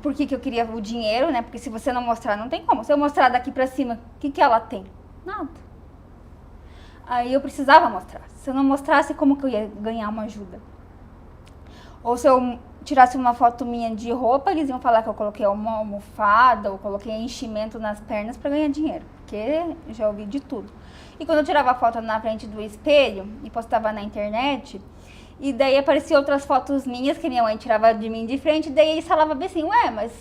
por que eu queria o dinheiro, né? Porque se você não mostrar, não tem como. Se eu mostrar daqui pra cima, o que ela tem? Nada. Aí eu precisava mostrar. Se eu não mostrasse, como que eu ia ganhar uma ajuda? Ou se eu tirasse uma foto minha de roupa, eles iam falar que eu coloquei uma almofada ou coloquei enchimento nas pernas pra ganhar dinheiro. Porque eu já ouvi de tudo. E quando eu tirava a foto na frente do espelho e postava na internet, e daí apareciam outras fotos minhas que minha mãe tirava de mim de frente, e daí eles falavam bem assim, ué, mas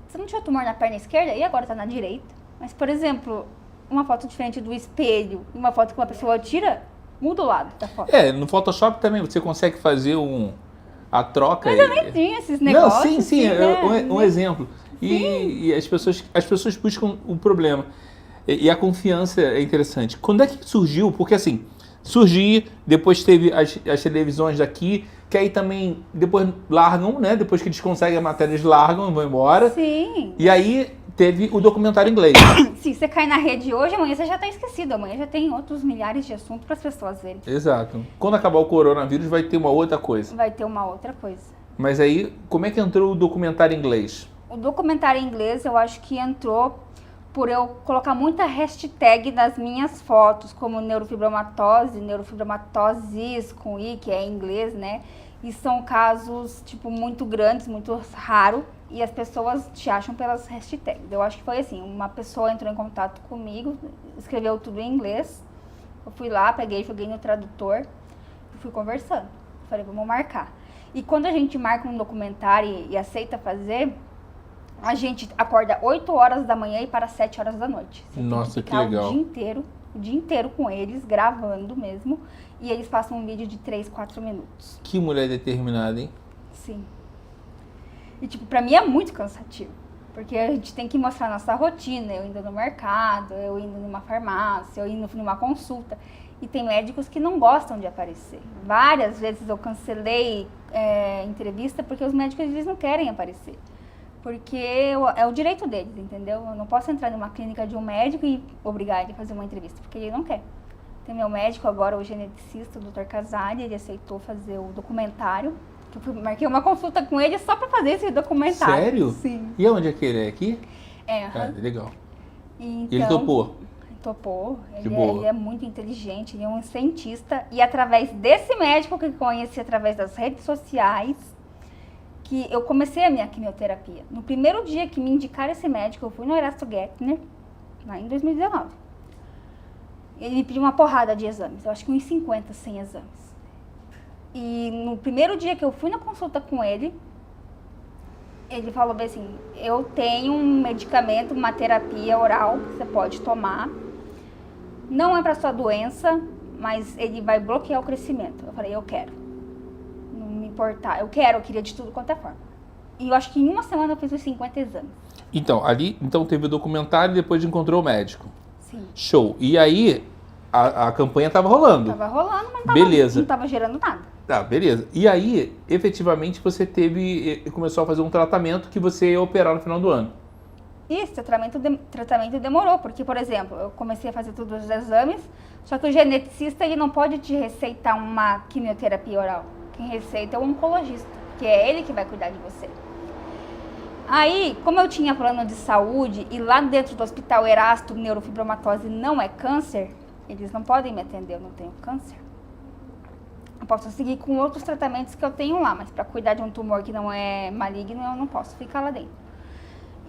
você não tinha tumor na perna esquerda e agora tá na direita? Mas, por exemplo, uma foto diferente do espelho e uma foto que uma pessoa tira, muda o lado da foto. No Photoshop também você consegue fazer a troca. Mas eu nem tinha esses negócios. Não, sim, né? um exemplo. E as pessoas buscam o problema. E a confiança é interessante. Quando é que surgiu? Porque assim, surgiu, depois teve as televisões daqui, que aí também depois largam, né? Depois que eles conseguem a matéria, eles largam e vão embora. Sim. E aí teve o documentário inglês. Se você cai na rede hoje, amanhã você já tá esquecido. Amanhã já tem outros milhares de assuntos para as pessoas verem. Exato. Quando acabar o coronavírus vai ter uma outra coisa. Vai ter uma outra coisa. Mas aí, como é que entrou o documentário inglês? O documentário em inglês, eu acho que entrou por eu colocar muita hashtag nas minhas fotos, como neurofibromatose, neurofibromatosis com I, que é em inglês, né? E são casos, tipo, muito grandes, muito raros, e as pessoas te acham pelas hashtags. Eu acho que foi assim, uma pessoa entrou em contato comigo, escreveu tudo em inglês, eu fui lá, peguei, joguei no tradutor, e fui conversando. Falei, vamos marcar. E quando a gente marca um documentário e aceita fazer, a gente acorda 8 horas da manhã e para 7 horas da noite. Você Nossa, tem que ficar que legal. o dia inteiro com eles, gravando mesmo. E eles passam um vídeo de 3, 4 minutos. Que mulher determinada, hein? Sim. E, tipo, pra mim é muito cansativo. Porque a gente tem que mostrar a nossa rotina. Eu indo no mercado, eu indo numa farmácia, eu indo numa consulta. E tem médicos que não gostam de aparecer. Várias vezes eu cancelei entrevista porque os médicos eles não querem aparecer. Porque é o direito deles, entendeu? Eu não posso entrar numa clínica de um médico e obrigar ele a fazer uma entrevista, porque ele não quer. Tem meu médico agora, o geneticista, o Dr. Casale, ele aceitou fazer o documentário. Que eu marquei uma consulta com ele só pra fazer esse documentário. Sério? Sim. E onde é que ele é? Aqui? Legal. Então, E ele topou? Topou. Boa. Ele é muito inteligente, ele é um cientista. E através desse médico que eu conheci através das redes sociais, que eu comecei a minha quimioterapia. No primeiro dia que me indicaram esse médico, eu fui no Erasto Gettner, lá em 2019. Ele me pediu uma porrada de exames, eu acho que uns 50, 100 exames. E no primeiro dia que eu fui na consulta com ele, ele falou bem assim, eu tenho um medicamento, uma terapia oral que você pode tomar. Não é para sua doença, mas ele vai bloquear o crescimento. Eu falei, eu quero. Não me importar, eu queria de tudo quanto é forma. E eu acho que em uma semana eu fiz os 50 exames. Então, então teve o documentário e depois encontrou o médico. Sim. Show. E aí, a campanha tava rolando. Tava rolando, mas Beleza. não tava gerando nada. Tá, beleza. E aí, efetivamente, você começou a fazer um tratamento que você ia operar no final do ano. Isso, o tratamento demorou, porque, por exemplo, eu comecei a fazer todos os exames, só que o geneticista ele não pode te receitar uma quimioterapia oral. Quem receita é o oncologista, que é ele que vai cuidar de você. Aí, como eu tinha plano de saúde e lá dentro do hospital Erasto, neurofibromatose não é câncer, eles não podem me atender, eu não tenho câncer. Eu posso seguir com outros tratamentos que eu tenho lá, mas para cuidar de um tumor que não é maligno, eu não posso ficar lá dentro.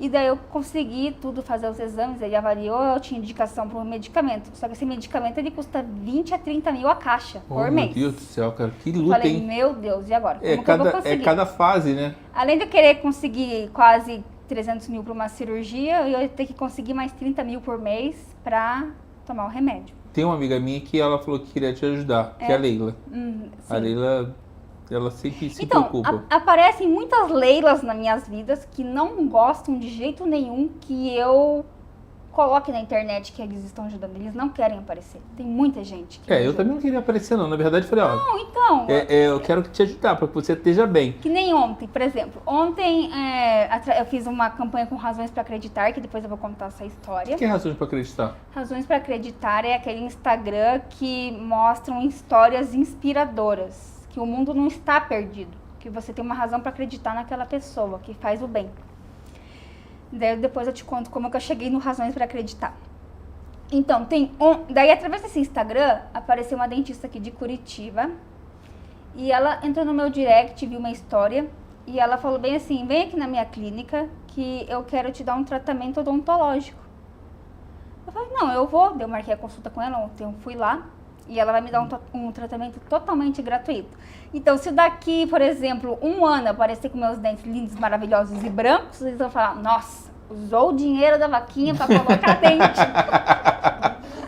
E daí eu consegui tudo, fazer os exames, ele avaliou, eu tinha indicação para um medicamento. Só que esse medicamento, ele custa 20 a 30 mil a caixa por mês. Meu Deus do céu, cara, que luta, eu falei, hein? meu Deus, e agora? Como que eu vou conseguir? É cada fase, né? Além de eu querer conseguir quase 300 mil para uma cirurgia, eu ia ter que conseguir mais 30 mil por mês para tomar o remédio. Tem uma amiga minha que ela falou que queria te ajudar, que é a Leila. A Leila, ela sempre se preocupa. Aparecem muitas Leilas nas minhas vidas que não gostam de jeito nenhum que eu coloque na internet que eles estão ajudando. Eles não querem aparecer. Tem muita gente que eu também não queria aparecer não. Na verdade, eu falei, ó... Não, então... eu quero te ajudar, para que você esteja bem. Que nem ontem, por exemplo. Ontem eu fiz uma campanha com Razões para Acreditar, que depois eu vou contar essa história. O que é Razões para Acreditar? Razões para Acreditar é aquele Instagram que mostram histórias inspiradoras. Que o mundo não está perdido. Que você tem uma razão para acreditar naquela pessoa, que faz o bem. Daí depois eu te conto como que eu cheguei no Razões para Acreditar. Então, daí através desse Instagram, apareceu uma dentista aqui de Curitiba. E ela entrou no meu direct, viu uma história. E ela falou bem assim, vem aqui na minha clínica que eu quero te dar um tratamento odontológico. Eu falei, não, eu vou. Eu marquei a consulta com ela ontem, eu fui lá. E ela vai me dar um tratamento totalmente gratuito. Então, se daqui, por exemplo, um ano aparecer com meus dentes lindos, maravilhosos e brancos, eles vão falar, nossa, usou o dinheiro da vaquinha para colocar dente.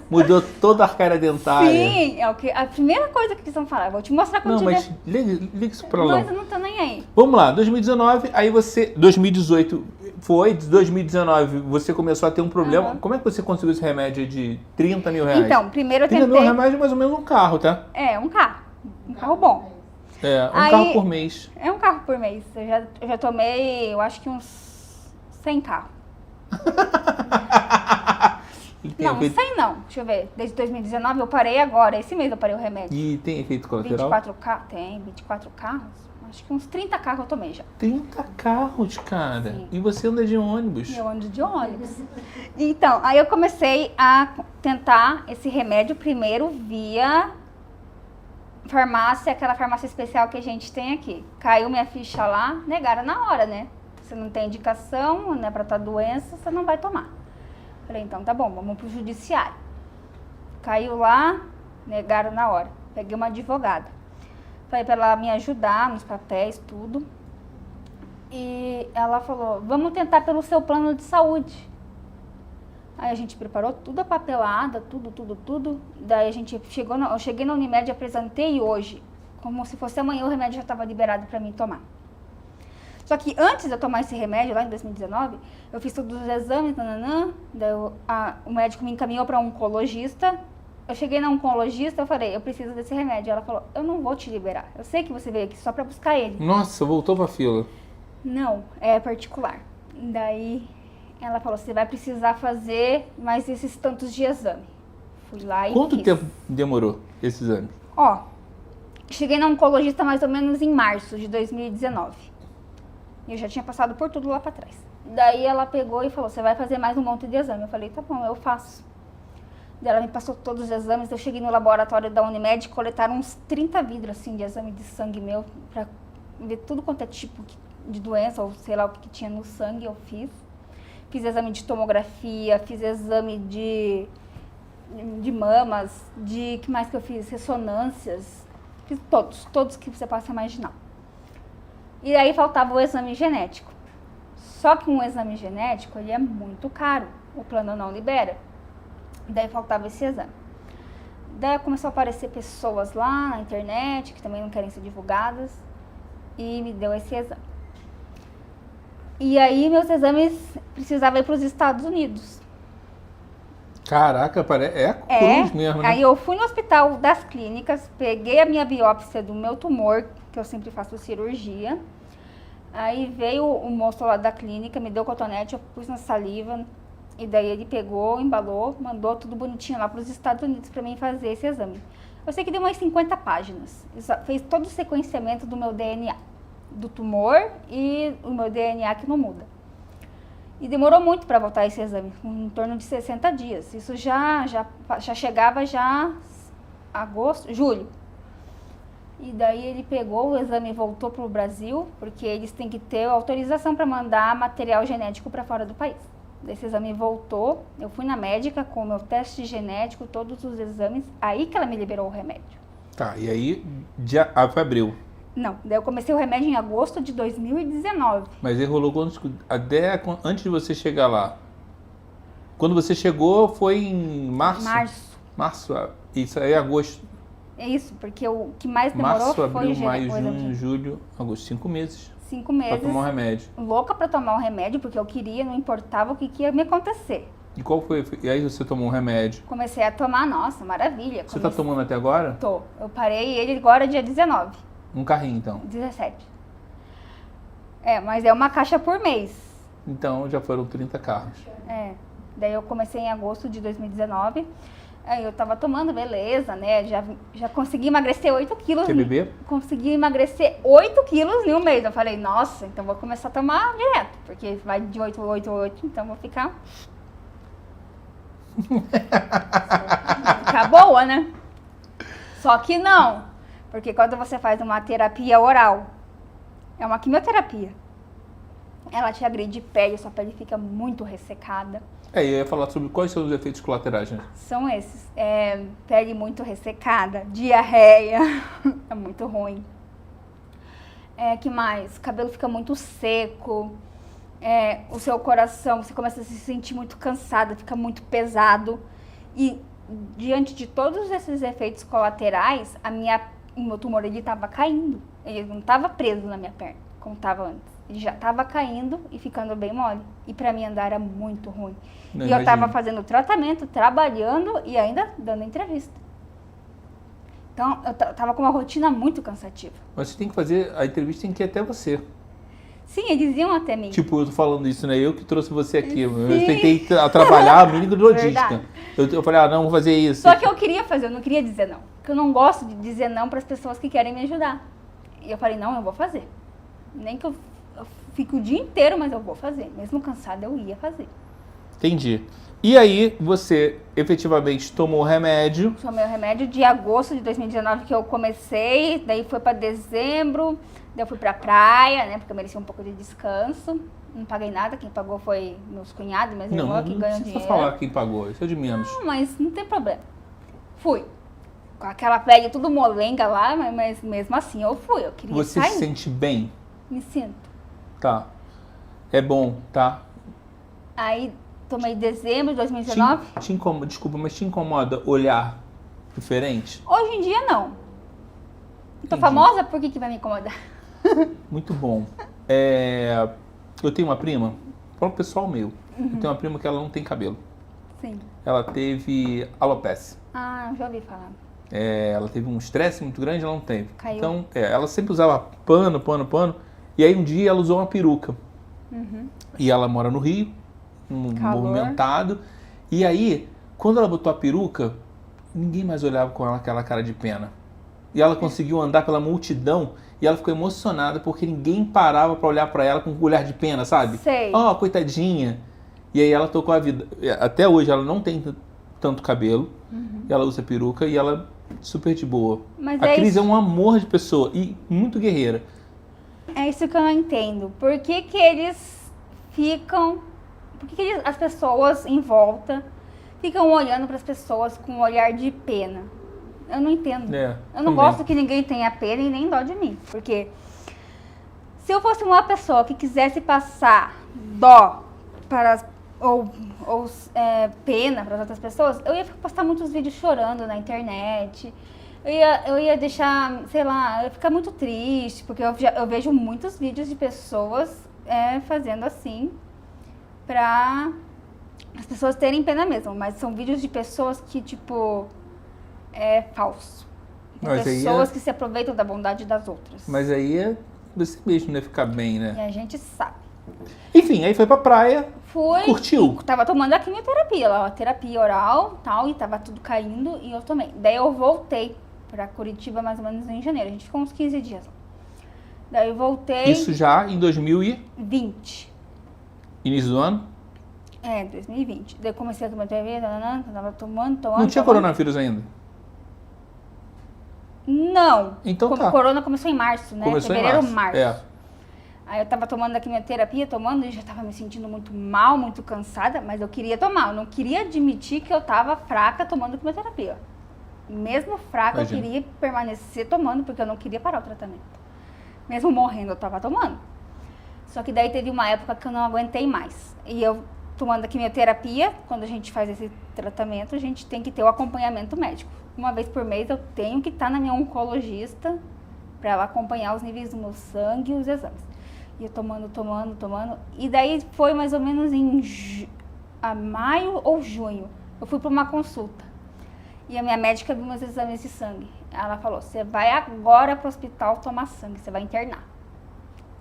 Mudou toda a cara dentária. Sim, é a primeira coisa que eles vão falar. Vou te mostrar quando tiver. Não, mas liga isso pra lá. Mas eu não tô nem aí. Vamos lá, 2019, aí você... 2018 foi, 2019 você começou a ter um problema. Uhum. Como é que você conseguiu esse remédio de 30 mil reais? Então, primeiro eu tentei... 30 mil reais é mais ou menos um carro, tá? É, um carro. Um carro bom. Carro por mês. É um carro por mês. Eu já tomei, eu acho que uns 100 carros. Não, 100 não. Deixa eu ver. Desde 2019 eu parei agora. Esse mês eu parei o remédio. E tem efeito colateral? 24 carros? Tem, 24 carros. Acho que uns 30 carros eu tomei já. 30 carros, cara. Sim. E você anda de ônibus? Eu ando de ônibus. Então, aí eu comecei a tentar esse remédio primeiro via farmácia, aquela farmácia especial que a gente tem aqui. Caiu minha ficha lá, negaram na hora, né? Você não tem indicação, não é pra tua doença, você não vai tomar. Falei, então tá bom, vamos pro judiciário. Caiu lá, negaram na hora. Peguei uma advogada. Falei pra ela me ajudar nos papéis, tudo. E ela falou, vamos tentar pelo seu plano de saúde. Aí a gente preparou tudo a papelada, tudo. Daí a gente eu cheguei na Unimed, apresentei hoje. Como se fosse amanhã, o remédio já estava liberado pra mim tomar. Só que antes de eu tomar esse remédio, lá em 2019, eu fiz todos os exames, daí o médico me encaminhou para um oncologista. Eu cheguei na oncologista, eu falei, eu preciso desse remédio. Ela falou, eu não vou te liberar. Eu sei que você veio aqui só para buscar ele. Nossa, voltou pra fila. Não, é particular. Daí ela falou, você vai precisar fazer mais esses tantos de exame. Fui lá e Quanto fiz. tempo demorou esse exame? Ó, cheguei na oncologista mais ou menos em março de 2019. E eu já tinha passado por tudo lá pra trás. Daí ela pegou e falou, você vai fazer mais um monte de exame. Eu falei, tá bom, eu faço. Daí ela me passou todos os exames. Eu cheguei no laboratório da Unimed, coletaram uns 30 vidros assim de exame de sangue meu, pra ver tudo quanto é tipo de doença, ou sei lá o que tinha no sangue, eu fiz. Fiz exame de tomografia, fiz exame de mamas, que mais que eu fiz? Ressonâncias. Fiz todos que você possa imaginar. E aí faltava o exame genético. Só que um exame genético, ele é muito caro. O plano não libera. Daí faltava esse exame. Daí começou a aparecer pessoas lá na internet, que também não querem ser divulgadas, e me deu esse exame. E aí meus exames precisavam ir para os Estados Unidos. Caraca, é a cruz mesmo, né? Aí eu fui no hospital das clínicas, peguei a minha biópsia do meu tumor, que eu sempre faço cirurgia. Aí veio o moço lá da clínica, me deu cotonete, eu pus na saliva, e daí ele pegou, embalou, mandou tudo bonitinho lá para os Estados Unidos para mim fazer esse exame. Eu sei que deu umas 50 páginas. Fez todo o sequenciamento do meu DNA, do tumor e o meu DNA que não muda. E demorou muito para voltar esse exame, em torno de 60 dias. Isso já chegava já agosto, julho. E daí ele pegou o exame e voltou para o Brasil, porque eles têm que ter autorização para mandar material genético para fora do país. Esse exame voltou, eu fui na médica com o meu teste genético, todos os exames, aí que ela me liberou o remédio. Tá, e aí foi abril. Não, daí eu comecei o remédio em agosto de 2019. Mas aí rolou antes de você chegar lá. Quando você chegou foi em março? Março, isso aí é agosto. É isso, porque o que mais demorou março, foi abril, maio, o exame. junho, julho, agosto, 5 meses. 5 meses. Pra tomar o remédio. Louca pra tomar o remédio, porque eu queria, não importava o que ia me acontecer. E qual foi? E aí você tomou um remédio? Comecei a tomar, nossa, maravilha. Você tá tomando até agora? Tô. Eu parei ele agora dia 19. Um carrinho, então? 17. Mas é uma caixa por mês. Então já foram 30 carros. Daí eu comecei em agosto de 2019. Aí eu tava tomando, beleza, né? Já consegui emagrecer 8 quilos. Quer beber? Consegui emagrecer 8 quilos em um mês. Eu falei, nossa, então vou começar a tomar direto. Porque vai de 8 a 8 a 8, então vou ficar... vou ficar boa, né? Só que não. Porque quando você faz uma terapia oral, é uma quimioterapia. Ela te agride pele, sua pele fica muito ressecada. Eu ia falar sobre quais são os efeitos colaterais, né? São esses. Pele muito ressecada, diarreia, é muito ruim. Que mais? Cabelo fica muito seco. O seu coração, você começa a se sentir muito cansada, fica muito pesado. E diante de todos esses efeitos colaterais, o meu tumor ele estava caindo. Ele não estava preso na minha perna, como estava antes. Ele já estava caindo e ficando bem mole. E para mim andar era muito ruim. Não, e eu estava fazendo tratamento, trabalhando e ainda dando entrevista. Então, eu estava com uma rotina muito cansativa. Mas você tem que fazer, a entrevista tem que ir até você. Sim, eles iam até mim. Tipo, eu tô falando isso, né? Eu que trouxe você aqui. Eu tentei trabalhar a mínima logística. Eu falei, não, vou fazer isso. Só que eu queria fazer, eu não queria dizer não. Porque eu não gosto de dizer não para as pessoas que querem me ajudar. E eu falei, não, eu vou fazer. Nem que eu fique o dia inteiro, mas eu vou fazer. Mesmo cansada, eu ia fazer. Entendi. E aí, você efetivamente tomou o remédio? Tomei o remédio de agosto de 2019 que eu comecei, daí foi para dezembro, daí eu fui pra praia, né, porque eu merecia um pouco de descanso. Não paguei nada, quem pagou foi meus cunhados, minhas irmãs que ganham dinheiro. Não precisa falar quem pagou, isso é de menos. Não, mas não tem problema. Fui. Com aquela pele tudo molenga lá, mas mesmo assim eu fui, eu queria Você sair. se sente bem? Me sinto. Tá. É bom, tá? Aí tomei dezembro de 2019. Te incomoda, desculpa, mas te incomoda olhar diferente? Hoje em dia não. Tô Entendi. famosa, por que vai me incomodar? Muito bom. Eu tenho uma prima, para o pessoal meu, eu tenho uma prima que ela não tem cabelo. Sim. Ela teve alopecia. Já ouvi falar. Ela teve um estresse muito grande, ela não teve. Caiu. Então, ela sempre usava pano. E aí um dia ela usou uma peruca. E ela mora no Rio, movimentado. E aí, quando ela botou a peruca, ninguém mais olhava com ela aquela cara de pena. E ela conseguiu andar pela multidão e ela ficou emocionada porque ninguém parava pra olhar pra ela com um olhar de pena, sabe? Sei. Coitadinha. E aí ela tocou a vida. Até hoje ela não tem tanto cabelo. Ela usa peruca e ela é super de boa. Mas a Cris é um amor de pessoa e muito guerreira. É isso que eu não entendo. Por que eles ficam... Por que as pessoas em volta ficam olhando para as pessoas com um olhar de pena? Eu não entendo. Eu não também gosto que ninguém tenha pena e nem dó de mim. Porque se eu fosse uma pessoa que quisesse passar dó para pena para as outras pessoas, eu ia postar muitos vídeos chorando na internet. Eu ia deixar, sei lá, eu ia ficar muito triste, porque eu vejo muitos vídeos de pessoas fazendo assim pra as pessoas terem pena mesmo, mas são vídeos de pessoas que, tipo, é falso. Pessoas que se aproveitam da bondade das outras. Mas aí é você mesmo, né? Ficar bem, né? E a gente sabe. Enfim, aí foi pra praia. Curtiu? Tava tomando a quimioterapia lá, a terapia oral tal, e tava tudo caindo e eu tomei. Daí eu voltei pra Curitiba mais ou menos em janeiro. A gente ficou uns 15 dias lá. Daí eu voltei... Isso já em 2020. Início do ano? 2020. Daí eu comecei a quimioterapia, tava tomando. Não tinha coronavírus ainda? Não. Então tá. Corona começou em março, né? Começou Fevereiro, em março. março. Aí eu tava tomando a quimioterapia, e já tava me sentindo muito mal, muito cansada, mas eu queria tomar. Eu não queria admitir que eu tava fraca tomando quimioterapia. Mesmo fraca, Imagina. eu queria permanecer tomando, porque eu não queria parar o tratamento. Mesmo morrendo, eu tava tomando. Só que daí teve uma época que eu não aguentei mais. E eu tomando a quimioterapia, quando a gente faz esse tratamento, a gente tem que ter o acompanhamento médico. Uma vez por mês eu tenho que estar na minha oncologista para ela acompanhar os níveis do meu sangue e os exames. E eu tomando. E daí foi mais ou menos em maio ou junho. Eu fui para uma consulta. E a minha médica viu meus exames de sangue. Ela falou, você vai agora para o hospital tomar sangue, você vai internar.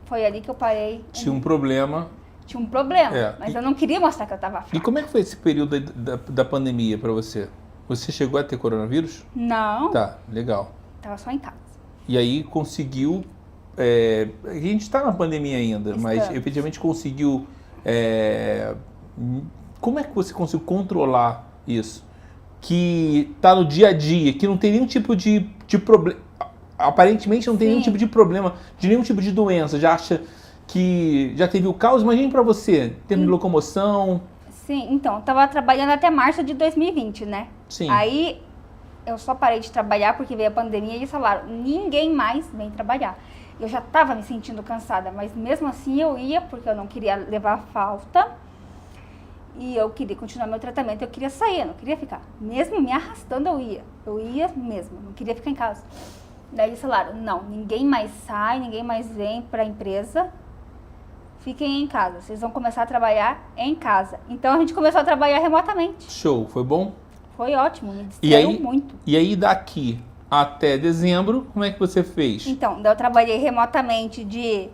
Foi ali que eu parei. Tinha um problema. Tinha um problema, É. mas eu não queria mostrar que eu estava fraca. E como é que foi esse período da pandemia para você? Você chegou a ter coronavírus? Não, Tá, legal. tava só em casa. E aí conseguiu... a gente está na pandemia ainda, mas Estamos. efetivamente conseguiu... como é que você conseguiu controlar isso? Que está no dia a dia, que não tem nenhum tipo de problema... Aparentemente não tem nenhum tipo de problema, de nenhum tipo de doença. Já acha que já teve o caos? Imagine para você, em termos de locomoção... Sim, então, eu tava trabalhando até março de 2020, né? Sim. Aí eu só parei de trabalhar porque veio a pandemia e eles falaram, ninguém mais vem trabalhar. Eu já tava me sentindo cansada, mas mesmo assim eu ia porque eu não queria levar falta e eu queria continuar meu tratamento, eu queria sair, eu não queria ficar. Mesmo me arrastando eu ia mesmo, não queria ficar em casa. Daí eles falaram, não, ninguém mais sai, ninguém mais vem pra empresa. Fiquem em casa, vocês vão começar a trabalhar em casa. Então a gente começou a trabalhar remotamente. Show, foi bom? Foi ótimo, me distraiu muito. E aí daqui até dezembro, como é que você fez? Então, daí eu trabalhei remotamente de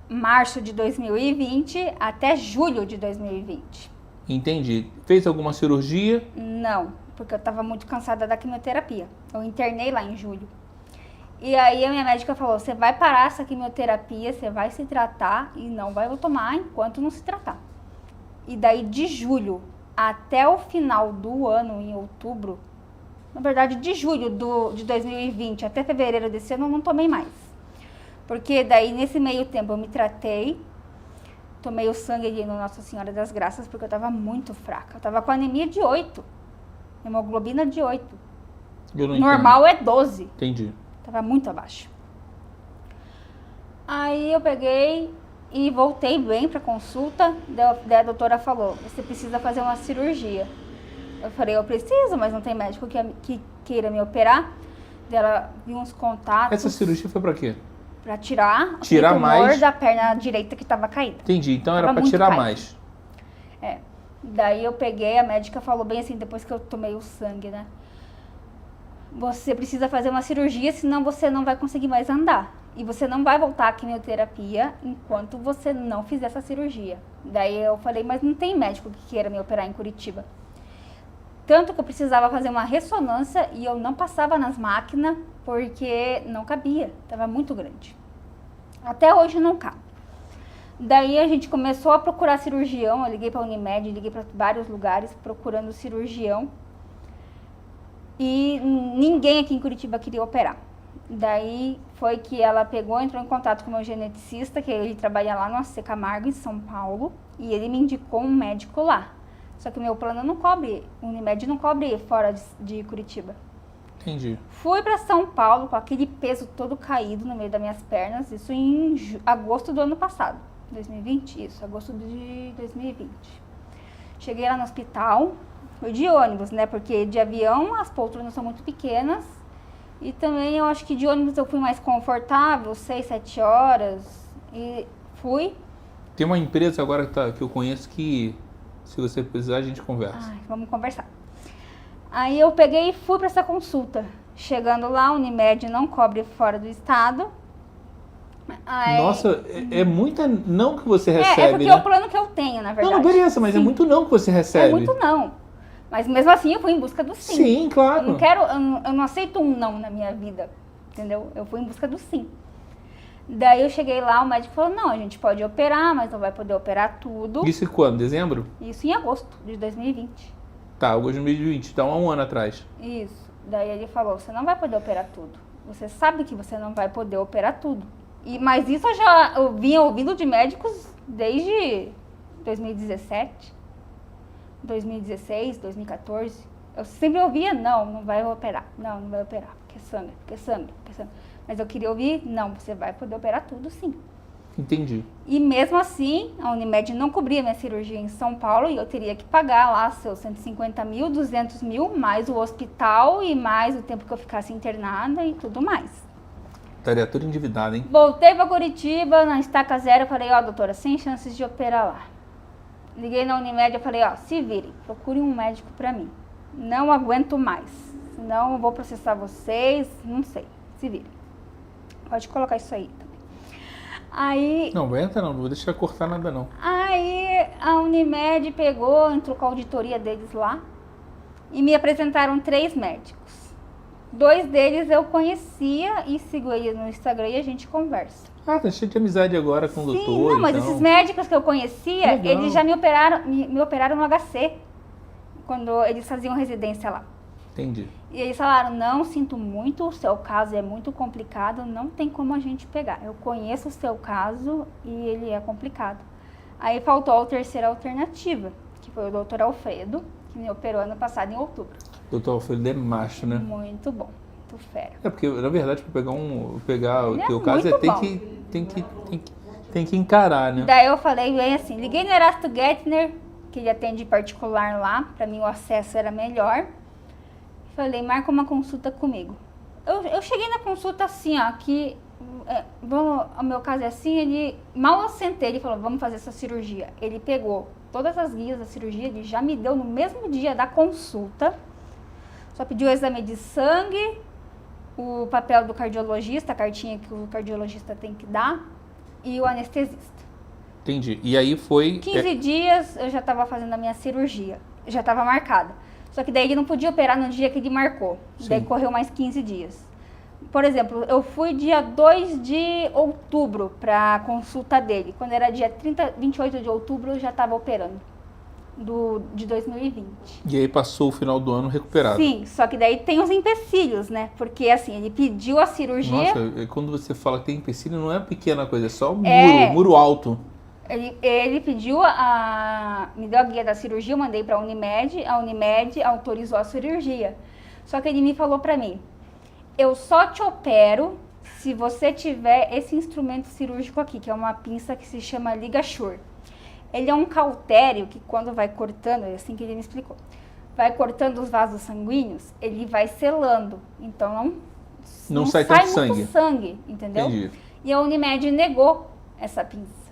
março de 2020 até julho de 2020. Entendi. Fez alguma cirurgia? Não, porque eu estava muito cansada da quimioterapia. Eu internei lá em julho. E aí a minha médica falou, você vai parar essa quimioterapia, você vai se tratar e não vai tomar enquanto não se tratar. E daí de julho até o final do ano, em outubro, na verdade de julho de 2020 até fevereiro desse ano eu não tomei mais. Porque daí nesse meio tempo eu me tratei, tomei o sangue ali no Nossa Senhora das Graças porque eu estava muito fraca. Eu estava com anemia de 8, hemoglobina de 8. Eu não Normal é 12. Entendi. Tava muito abaixo. Aí eu peguei e voltei bem pra consulta. Daí a doutora falou, você precisa fazer uma cirurgia. Eu falei, eu preciso, mas não tem médico que queira me operar. Daí ela viu uns contatos. Essa cirurgia foi pra quê? Pra tirar o tumor mais da perna direita que tava caída. Entendi, então era Tava pra muito tirar caída. mais. Daí eu peguei, a médica falou bem assim, depois que eu tomei o sangue, né? Você precisa fazer uma cirurgia, senão você não vai conseguir mais andar. E você não vai voltar à quimioterapia enquanto você não fizer essa cirurgia. Daí eu falei, mas não tem médico que queira me operar em Curitiba. Tanto que eu precisava fazer uma ressonância e eu não passava nas máquinas porque não cabia, estava muito grande. Até hoje não cabe. Daí a gente começou a procurar cirurgião, eu liguei para a Unimed, liguei para vários lugares procurando cirurgião. E ninguém aqui em Curitiba queria operar. Daí foi que ela pegou, entrou em contato com o meu geneticista, que ele trabalha lá no AC Camargo, em São Paulo, e ele me indicou um médico lá. Só que o meu plano não cobre, o Unimed não cobre fora de Curitiba. Entendi. Fui para São Paulo com aquele peso todo caído no meio das minhas pernas, isso em agosto do ano passado, 2020, isso, agosto de 2020. Cheguei lá no hospital, fui de ônibus, né, porque de avião as poltronas são muito pequenas e também eu acho que de ônibus eu fui mais confortável, 6, 7 horas e fui. Tem uma empresa agora que eu conheço que, se você precisar, a gente conversa. Ai, vamos conversar. Aí eu peguei e fui para essa consulta. Chegando lá, a Unimed não cobre fora do estado. Aí, Nossa, é muita não que você recebe, é porque né? é o plano que eu tenho, na verdade. Não, beleza, mas Sim. é muito não que você recebe. É muito não. Mas mesmo assim eu fui em busca do sim. Sim, claro. Eu não aceito um não na minha vida, entendeu? Eu fui em busca do sim. Daí eu cheguei lá, o médico falou, não, a gente pode operar, mas não vai poder operar tudo. Isso em quando? Dezembro? Isso em agosto de 2020. Tá, agosto de 2020, então há um ano atrás. Isso. Daí ele falou, você não vai poder operar tudo. Você sabe que você não vai poder operar tudo. Mas isso eu vinha ouvindo de médicos desde 2017, 2016, 2014. Eu sempre ouvia, não vai operar. Não vai operar, porque é sangue. Mas eu queria ouvir, não, você vai poder operar tudo sim. Entendi. E mesmo assim, a Unimed não cobria minha cirurgia em São Paulo e eu teria que pagar lá seus 150 mil, 200 mil, mais o hospital e mais o tempo que eu ficasse internada e tudo mais. Estaria tudo endividado, hein? Voltei pra Curitiba, na estaca zero, falei, doutora, sem chances de operar lá. Liguei na Unimed e falei, se virem, procure um médico pra mim. Não aguento mais, senão eu vou processar vocês, não sei, se virem. Pode colocar isso aí também. Aí... Não vou deixar cortar nada não. Aí a Unimed entrou com a auditoria deles lá e me apresentaram 3 médicos. 2 deles eu conhecia e sigo eles no Instagram e a gente conversa. Tá cheio de amizade agora com o doutor. Sim, não, mas então... esses médicos que eu conhecia, Legal. eles já me operaram no HC, quando eles faziam residência lá. Entendi. E eles falaram, não, sinto muito, o seu caso é muito complicado, não tem como a gente pegar. Eu conheço o seu caso e ele é complicado. Aí faltou a terceira alternativa, que foi o doutor Alfredo, que me operou ano passado em outubro. Doutor Alfredo é macho, né? Muito bom, muito fera. É porque, na verdade, para pegar o Ele teu é caso, muito tem que encarar, né? Daí eu falei bem assim, liguei no Erasto Gettner, que ele atende particular lá, pra mim o acesso era melhor. Falei, marca uma consulta comigo. Eu cheguei na consulta assim, que o meu caso é assim, ele mal eu sentei, ele falou, vamos fazer essa cirurgia. Ele pegou todas as guias da cirurgia, ele já me deu no mesmo dia da consulta. Só pediu o exame de sangue, o papel do cardiologista, a cartinha que o cardiologista tem que dar, e o anestesista. Entendi. E aí foi... 15 dias eu já estava fazendo a minha cirurgia, já estava marcada. Só que daí ele não podia operar no dia que ele marcou. Sim. Daí correu mais 15 dias. Por exemplo, eu fui dia 2 de outubro para a consulta dele. Quando era dia 28 de outubro eu já estava operando. De 2020. E aí passou o final do ano recuperado. Sim, só que daí tem os empecilhos, né? Porque assim, ele pediu a cirurgia... Nossa, quando você fala que tem empecilho, não é pequena coisa, é só um muro alto. Ele pediu me deu a guia da cirurgia, eu mandei para a Unimed autorizou a cirurgia. Só que ele me falou para mim, eu só te opero se você tiver esse instrumento cirúrgico aqui, que é uma pinça que se chama LigaSure. Ele é um cautério que quando vai cortando, é assim que ele me explicou, vai cortando os vasos sanguíneos, ele vai selando, então não sai tanto sangue, entendeu? Entendi. E a Unimed negou essa pinça.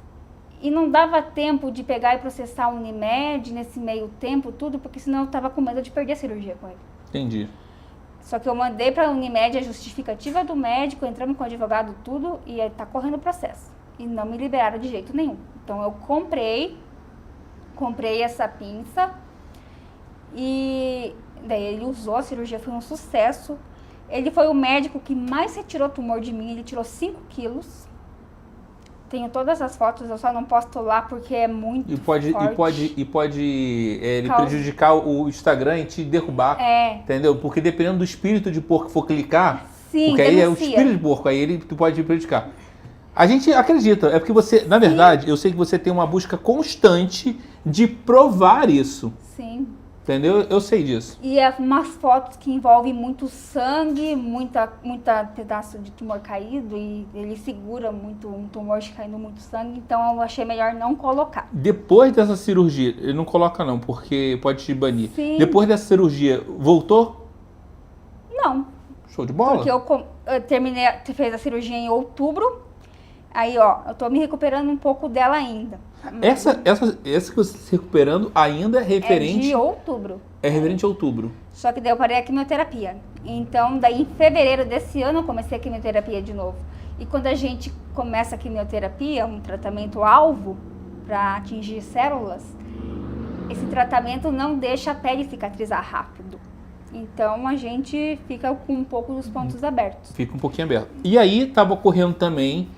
E não dava tempo de pegar e processar a Unimed nesse meio tempo, tudo, porque senão eu estava com medo de perder a cirurgia com ele. Entendi. Só que eu mandei para a Unimed a justificativa do médico, entramos com o advogado, tudo, e está correndo o processo. E não me liberaram de jeito nenhum. Então eu comprei essa pinça e daí ele usou, a cirurgia foi um sucesso. Ele foi o médico que mais retirou tumor de mim, ele tirou 5 quilos. Tenho todas as fotos, eu só não posto lá porque é muito forte. E pode ele prejudicar o Instagram e te derrubar, entendeu? Porque dependendo do espírito de porco que for clicar, sim, porque aí é o espírito de porco, aí tu pode prejudicar. A gente acredita, é porque você, na verdade, eu sei que você tem uma busca constante de provar isso. Sim. Entendeu? Eu sei disso. E é umas fotos que envolvem muito sangue, muita pedaço de tumor caído e ele segura muito um tumor caindo muito sangue, então eu achei melhor não colocar. Depois dessa cirurgia, ele não coloca não, porque pode te banir. Sim. Depois dessa cirurgia, voltou? Não. Show de bola. Porque eu fez a cirurgia em outubro, aí eu tô me recuperando um pouco dela ainda. Essa que você está se recuperando ainda é referente... É de outubro. É referente a outubro. Só que daí eu parei a quimioterapia. Então, daí em fevereiro desse ano eu comecei a quimioterapia de novo. E quando a gente começa a quimioterapia, um tratamento alvo para atingir células, esse tratamento não deixa a pele cicatrizar rápido. Então a gente fica com um pouco dos pontos abertos. Fica um pouquinho aberto. E aí estava ocorrendo também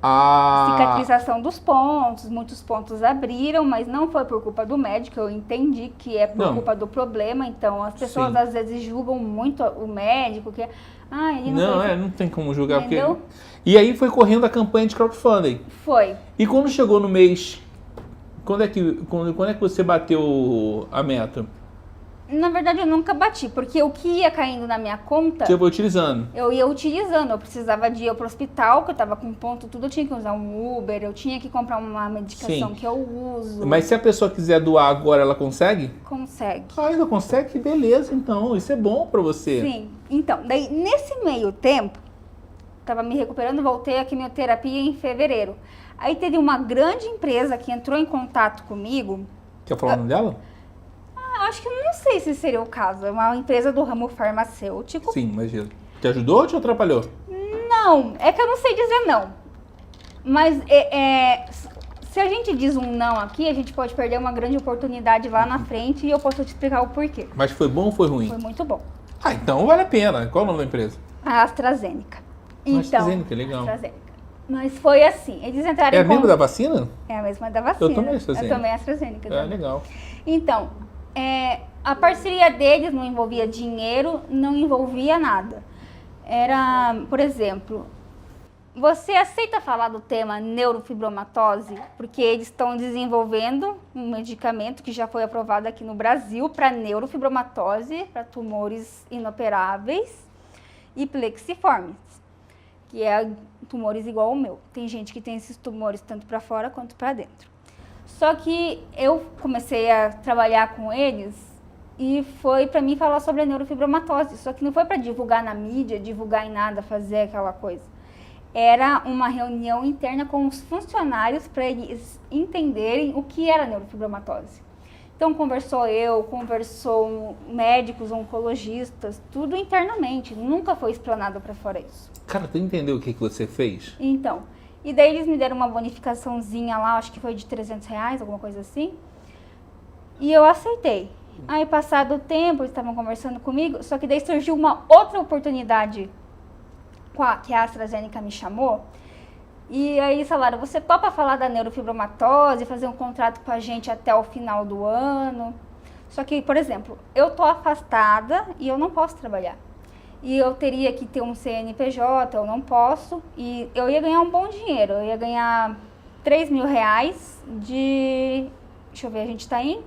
cicatrização dos pontos, muitos pontos abriram, mas não foi por culpa do médico, eu entendi que é por culpa do problema, então as pessoas às vezes julgam muito o médico, que ele não tem como julgar, entendeu? Porque... E aí foi correndo a campanha de crowdfunding. Foi. E quando chegou no mês, quando é que você bateu a meta? Na verdade, eu nunca bati, porque o que ia caindo na minha conta... Você foi utilizando? Eu ia utilizando. Eu precisava de ir pro hospital, que eu tava com ponto, tudo. Eu tinha que usar um Uber, eu tinha que comprar uma medicação que eu uso. Mas se a pessoa quiser doar agora, ela consegue? Consegue. Ainda consegue? Que beleza, então. Isso é bom pra você. Sim. Então, daí, nesse meio tempo, tava me recuperando, voltei à quimioterapia em fevereiro. Aí teve uma grande empresa que entrou em contato comigo... Quer falar o nome dela? Acho que eu não sei se seria o caso. É uma empresa do ramo farmacêutico. Sim, mas te ajudou ou te atrapalhou? Não, é que eu não sei dizer não. Mas se a gente diz um não aqui, a gente pode perder uma grande oportunidade lá na frente e eu posso te explicar o porquê. Mas foi bom ou foi ruim? Foi muito bom. Então vale a pena. Qual é o nome da empresa? A AstraZeneca. AstraZeneca, legal. AstraZeneca. Mas foi assim, eles entraram a mesma da vacina? É a mesma da vacina. Eu tomei AstraZeneca. Eu tomei AstraZeneca. Legal. Então, a parceria deles não envolvia dinheiro, não envolvia nada. Era, por exemplo, você aceita falar do tema neurofibromatose? Porque eles estão desenvolvendo um medicamento que já foi aprovado aqui no Brasil para neurofibromatose, para tumores inoperáveis e plexiformes, que é tumores igual ao meu. Tem gente que tem esses tumores tanto para fora quanto para dentro. Só que eu comecei a trabalhar com eles e foi para mim falar sobre a neurofibromatose. Só que não foi para divulgar na mídia, divulgar em nada, fazer aquela coisa. Era uma reunião interna com os funcionários para eles entenderem o que era neurofibromatose. Então conversou médicos, oncologistas, tudo internamente. Nunca foi explanado para fora isso. Cara, tu entendeu o que você fez? Então... E daí eles me deram uma bonificaçãozinha lá, acho que foi de R$300, alguma coisa assim. E eu aceitei. Aí, passado o tempo, eles estavam conversando comigo, só que daí surgiu uma outra oportunidade que a AstraZeneca me chamou. E aí eles falaram, você topa falar da neurofibromatose, fazer um contrato com a gente até o final do ano? Só que, por exemplo, eu tô afastada e eu não posso trabalhar. E eu teria que ter um CNPJ, eu não posso. E eu ia ganhar um bom dinheiro, eu ia ganhar R$3.000 de... Deixa eu ver, a gente tá em...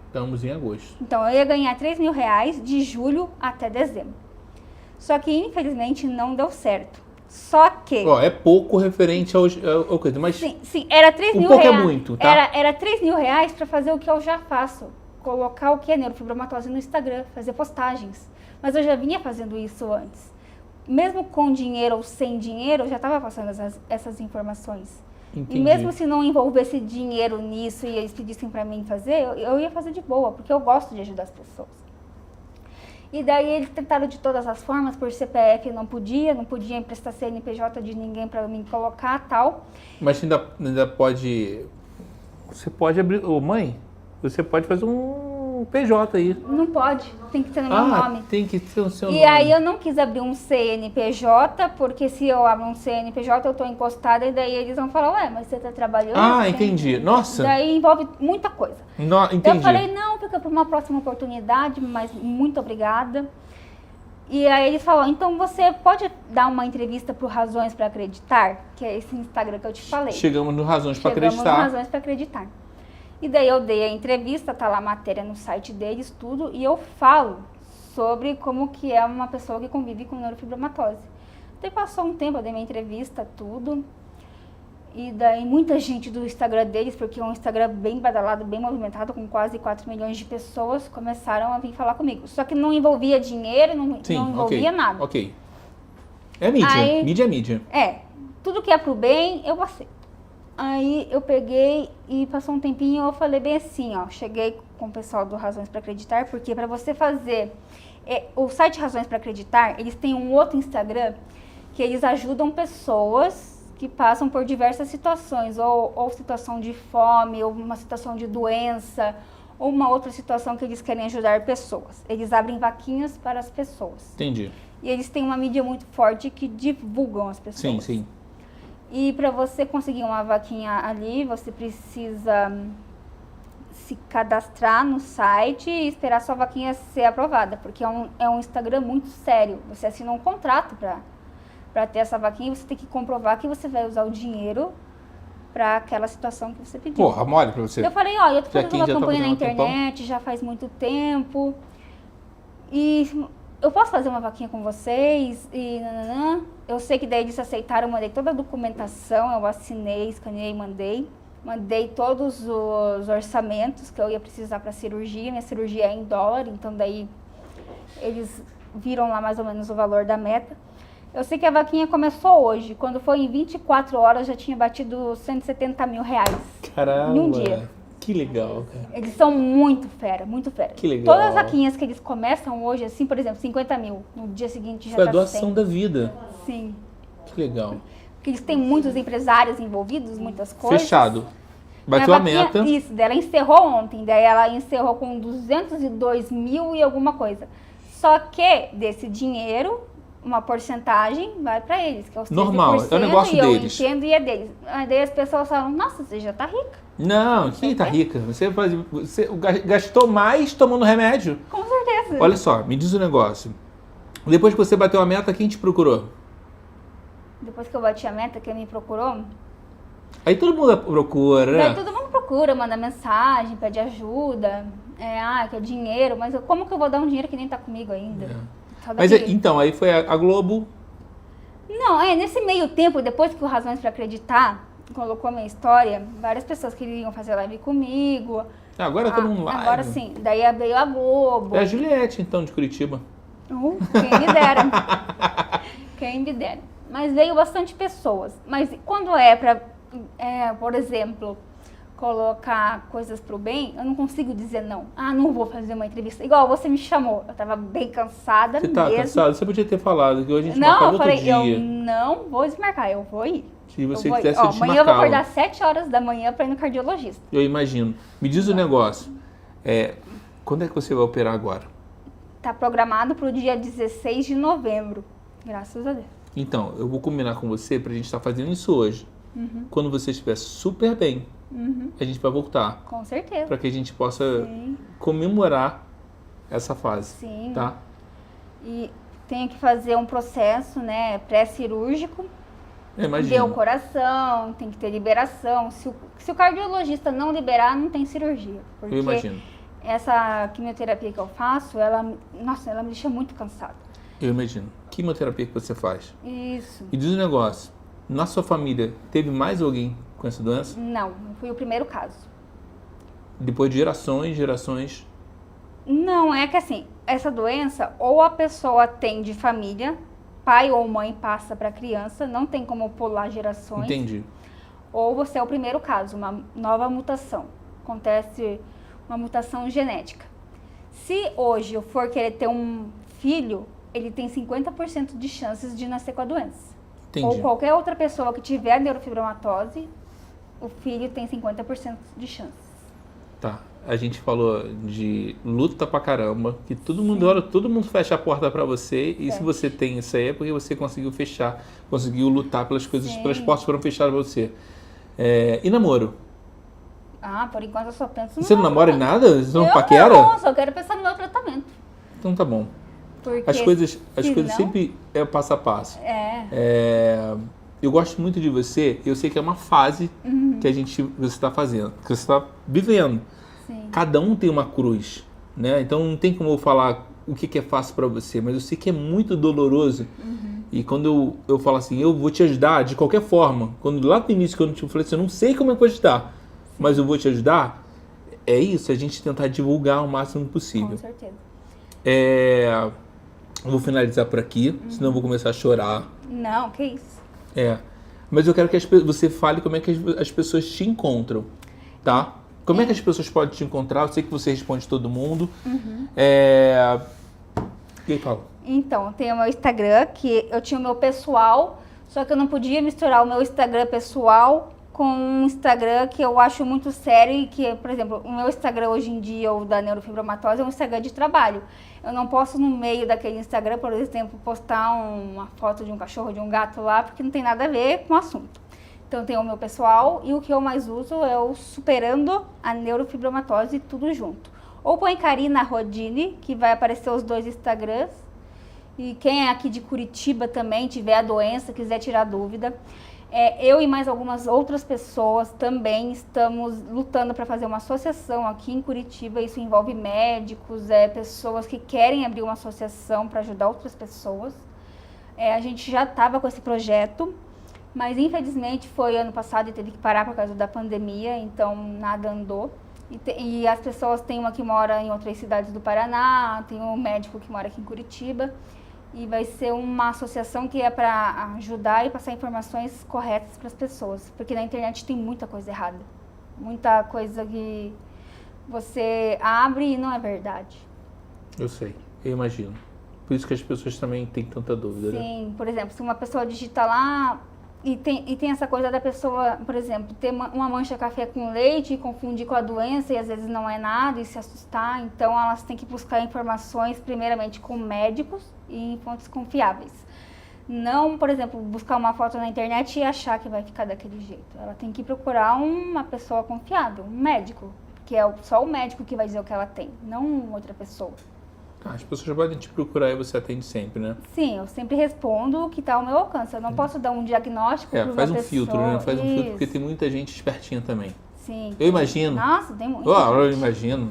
Estamos em agosto. Então, eu ia ganhar R$3.000 de julho até dezembro. Só que, infelizmente, não deu certo. Só que... É pouco referente ao coisa, mas... Sim, era R$3.000. Um pouco é muito, tá? Era R$3.000 para fazer o que eu já faço. Colocar o que é neurofibromatose no Instagram, fazer postagens. Mas eu já vinha fazendo isso antes. Mesmo com dinheiro ou sem dinheiro, eu já estava passando essas informações. Entendi. E mesmo se não envolvesse dinheiro nisso e eles pedissem para mim fazer, eu ia fazer de boa, porque eu gosto de ajudar as pessoas. E daí eles tentaram de todas as formas, por CPF não podia emprestar CNPJ de ninguém para mim colocar, tal. Mas ainda pode... Você pode abrir... mãe, você pode fazer um PJ aí. Não pode, tem que ser no meu nome. Tem que ser o seu nome. E aí eu não quis abrir um CNPJ, porque se eu abro um CNPJ eu tô encostada e daí eles vão falar, mas você tá trabalhando? Entendi. Nossa. Daí envolve muita coisa. Entendi. Eu falei, não, fica para uma próxima oportunidade, mas muito obrigada. E aí eles falaram, então você pode dar uma entrevista pro Razões para Acreditar, que é esse Instagram que eu te falei. Chegamos no Razões para Acreditar. Chegamos no Razões para Acreditar. E daí eu dei a entrevista, tá lá a matéria no site deles, tudo, e eu falo sobre como que é uma pessoa que convive com neurofibromatose. Daí passou um tempo, eu dei minha entrevista, tudo, e daí muita gente do Instagram deles, porque é um Instagram bem badalado, bem movimentado, com quase 4 milhões de pessoas, começaram a vir falar comigo. Só que não envolvia dinheiro, não envolvia nada. Ok. É mídia, mídia é mídia. Tudo que é pro bem, eu aceito. Aí eu peguei e passou um tempinho, eu falei bem assim, cheguei com o pessoal do Razões para Acreditar, porque para você fazer, o site Razões para Acreditar, eles têm um outro Instagram que eles ajudam pessoas que passam por diversas situações, ou situação de fome, ou uma situação de doença, ou uma outra situação que eles querem ajudar pessoas. Eles abrem vaquinhas para as pessoas. Entendi. E eles têm uma mídia muito forte que divulgam as pessoas. Sim. E para você conseguir uma vaquinha ali, você precisa se cadastrar no site e esperar sua vaquinha ser aprovada, porque é um Instagram muito sério. Você assina um contrato para ter essa vaquinha e você tem que comprovar que você vai usar o dinheiro para aquela situação que você pediu. Porra, mole pra você. Eu falei, ó, eu tô Já fazendo quem uma já tá campanha na fazendo há um tempão. internet, já faz muito tempo. E eu posso fazer uma vaquinha com vocês? E nananã. Eu sei que daí eles aceitaram, eu mandei toda a documentação, eu assinei, escaneei, mandei. Mandei todos os orçamentos que eu ia precisar para cirurgia. Minha cirurgia é em dólar, então daí eles viram lá mais ou menos o valor da meta. Eu sei que a vaquinha começou hoje. Quando foi em 24 horas, já tinha batido 170 mil reais. Caramba, Em um dia. que legal, cara. Eles são muito fera, muito fera. Que legal. Todas as vaquinhas que eles começam hoje, assim, por exemplo, 50 mil. No dia seguinte já Foi a tá doação 100. da vida. Sim. Que legal. Porque eles têm muitos empresários envolvidos, muitas coisas. Fechado. Bateu Minha a vaquinha- meta. Isso, daí ela encerrou ontem. Daí ela encerrou com 202 mil e alguma coisa. Só que desse dinheiro, uma porcentagem vai pra eles, que é os 13%. Normal, é o negócio e eu deles. entendo e é deles. Aí daí as pessoas falam, nossa, você já tá rica. Não, quem tá rica? Você gastou mais tomando remédio. Com certeza. Olha só, me diz um negócio. Depois que você bateu a meta, quem te procurou? Depois que eu bati a meta, quem me procurou, Aí todo mundo procura, daí né? todo mundo procura, manda mensagem, pede ajuda, quer dinheiro, mas como que eu vou dar um dinheiro que nem tá comigo ainda? Só Mas daqui- então, aí foi a Globo. Não, nesse meio tempo, depois que o Razões pra Acreditar colocou a minha história, várias pessoas queriam fazer live comigo. Agora todo mundo live. Agora sim, daí veio a Globo. É a Juliette, então, de Curitiba. Quem me dera. Quem me dera. Mas veio bastante pessoas. Mas quando é pra, por exemplo, colocar coisas pro bem, eu não consigo dizer não. Não vou fazer uma entrevista. Igual você me chamou. Eu tava bem cansada Você tá mesmo. cansado? Você podia ter falado que hoje a gente Não, marcava eu outro falei, dia. eu não vou desmarcar, eu vou ir. Se você Eu vou ir. quisesse, Ó, eu te amanhã eu vou marcava. acordar 7 horas da manhã pra ir no cardiologista. Eu imagino. Me diz um negócio. Quando é que você vai operar agora? Tá programado pro dia 16 de novembro. Graças a Deus. Então, eu vou combinar com você pra gente estar fazendo isso hoje. Quando você estiver super bem, a gente vai voltar. Com certeza. Pra que a gente possa Sim. comemorar essa fase. Sim. Tá? E tenho que fazer um processo, né, pré-cirúrgico. Eu Ver o imagino. coração, tem que ter liberação. Se o cardiologista não liberar, não tem cirurgia. Porque Eu imagino. essa quimioterapia que eu faço, ela me deixa muito cansada. Eu imagino. Quimioterapia que você faz. Isso. E diz um negócio. Na sua família, teve mais alguém com essa doença? Não fui o primeiro caso. Depois de gerações... Não, é que assim, essa doença, ou a pessoa tem de família, pai ou mãe passa para criança, não tem como pular gerações. Entendi. Ou você é o primeiro caso, uma nova mutação. Acontece uma mutação genética. Se hoje eu for querer ter um filho, ele tem 50% de chances de nascer com a doença. Entendi. Ou qualquer outra pessoa que tiver neurofibromatose, o filho tem 50% de chances. Tá. A gente falou de luta pra caramba, que todo mundo fecha a porta pra você, e se você tem isso aí é porque você conseguiu fechar, conseguiu lutar pelas coisas, Sim. pelas portas foram fechadas pra você. E namoro? Por enquanto eu só penso no Você não namora em nada? Você não paquera? Não, só quero pensar no meu tratamento. Então tá bom. Porque As coisas senão- sempre é passo a passo. Eu gosto muito de você, eu sei que é uma fase que você está fazendo, que você está vivendo. Sim. Cada um tem uma cruz, né? Então não tem como eu falar o que é fácil para você, mas eu sei que é muito doloroso. E quando eu falo assim, eu vou te ajudar de qualquer forma. Quando lá no início, quando eu falei assim, eu não sei como é que eu vou te ajudar, mas eu vou te ajudar. É isso, a gente tentar divulgar o máximo possível. Com certeza. Eu vou finalizar por aqui, senão eu vou começar a chorar. Não, que isso. Mas eu quero que você fale como é que as pessoas te encontram, tá? Como é que as pessoas podem te encontrar? Eu sei que você responde todo mundo. E aí, fala. Então, tem o meu Instagram, que eu tinha o meu pessoal, só que eu não podia misturar o meu Instagram pessoal com um Instagram que eu acho muito sério e que, por exemplo, o meu Instagram hoje em dia, o da neurofibromatose, é um Instagram de trabalho. Eu não posso, no meio daquele Instagram, por exemplo, postar uma foto de um cachorro, de um gato lá, porque não tem nada a ver com o assunto. Então tem o meu pessoal e o que eu mais uso é o Superando a Neurofibromatose, tudo junto. Ou põe Karina Rodini, que vai aparecer os 2 Instagrams. E quem é aqui de Curitiba também, tiver a doença, quiser tirar dúvida. Eu e mais algumas outras pessoas também estamos lutando para fazer uma associação aqui em Curitiba. Isso envolve médicos, pessoas que querem abrir uma associação para ajudar outras pessoas. A gente já estava com esse projeto, mas infelizmente foi ano passado e teve que parar por causa da pandemia, então nada andou. E as pessoas, tem uma que mora em outras cidades do Paraná, tem um médico que mora aqui em Curitiba. E vai ser uma associação que é para ajudar e passar informações corretas para as pessoas. Porque na internet tem muita coisa errada. Muita coisa que você abre e não é verdade. Eu sei, eu imagino. Por isso que as pessoas também têm tanta dúvida, né? Sim, por exemplo, se uma pessoa digita lá e tem essa coisa da pessoa, por exemplo, ter uma mancha café com leite e confundir com a doença e às vezes não é nada e se assustar. Então elas têm que buscar informações primeiramente com médicos e em fontes confiáveis. Não, por exemplo, buscar uma foto na internet e achar que vai ficar daquele jeito. Ela tem que procurar uma pessoa confiável, um médico, que é só o médico que vai dizer o que ela tem, não outra pessoa. As pessoas podem te procurar e você atende sempre, né? Sim, eu sempre respondo o que está ao meu alcance. Eu não posso dar um diagnóstico para uma pessoa. Faz um filtro, né? Faz um filtro, porque Isso. tem muita gente espertinha também. Sim. Eu imagino. Nossa, tem muita Eu gente.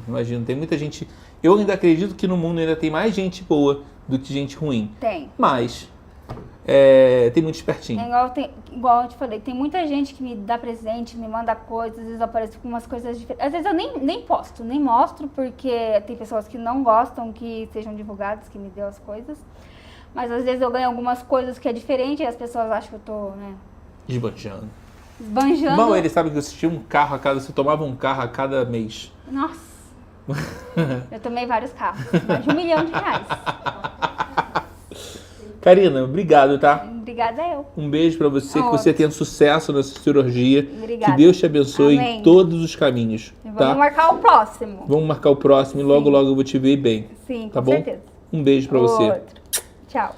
imagino. Tem muita gente. Eu ainda acredito que no mundo ainda tem mais gente boa do que gente ruim. Tem. Mas tem muito espertinho. Igual eu te falei, tem muita gente que me dá presente, me manda coisas, às vezes eu apareço com umas coisas diferentes. Às vezes eu nem posto, nem mostro, porque tem pessoas que não gostam que sejam divulgadas, que me deu as coisas. Mas às vezes eu ganho algumas coisas que é diferente e as pessoas acham que eu tô, né, Esbanjando. esbanjando. Mal ele sabe que você tinha um carro a cada. Você tomava um carro a cada mês. Nossa, eu tomei vários carros, mais de R$1 milhão. Karina, obrigado, tá? Obrigada eu. Um beijo pra você, que Outro. você tenha sucesso nessa cirurgia. Obrigada. Que Deus te abençoe Amém. em todos os caminhos, Vamos tá? marcar o próximo. Vamos marcar o próximo e logo, logo eu vou te ver bem. Sim, Tá com bom? certeza. Um beijo pra você. Outro. Tchau.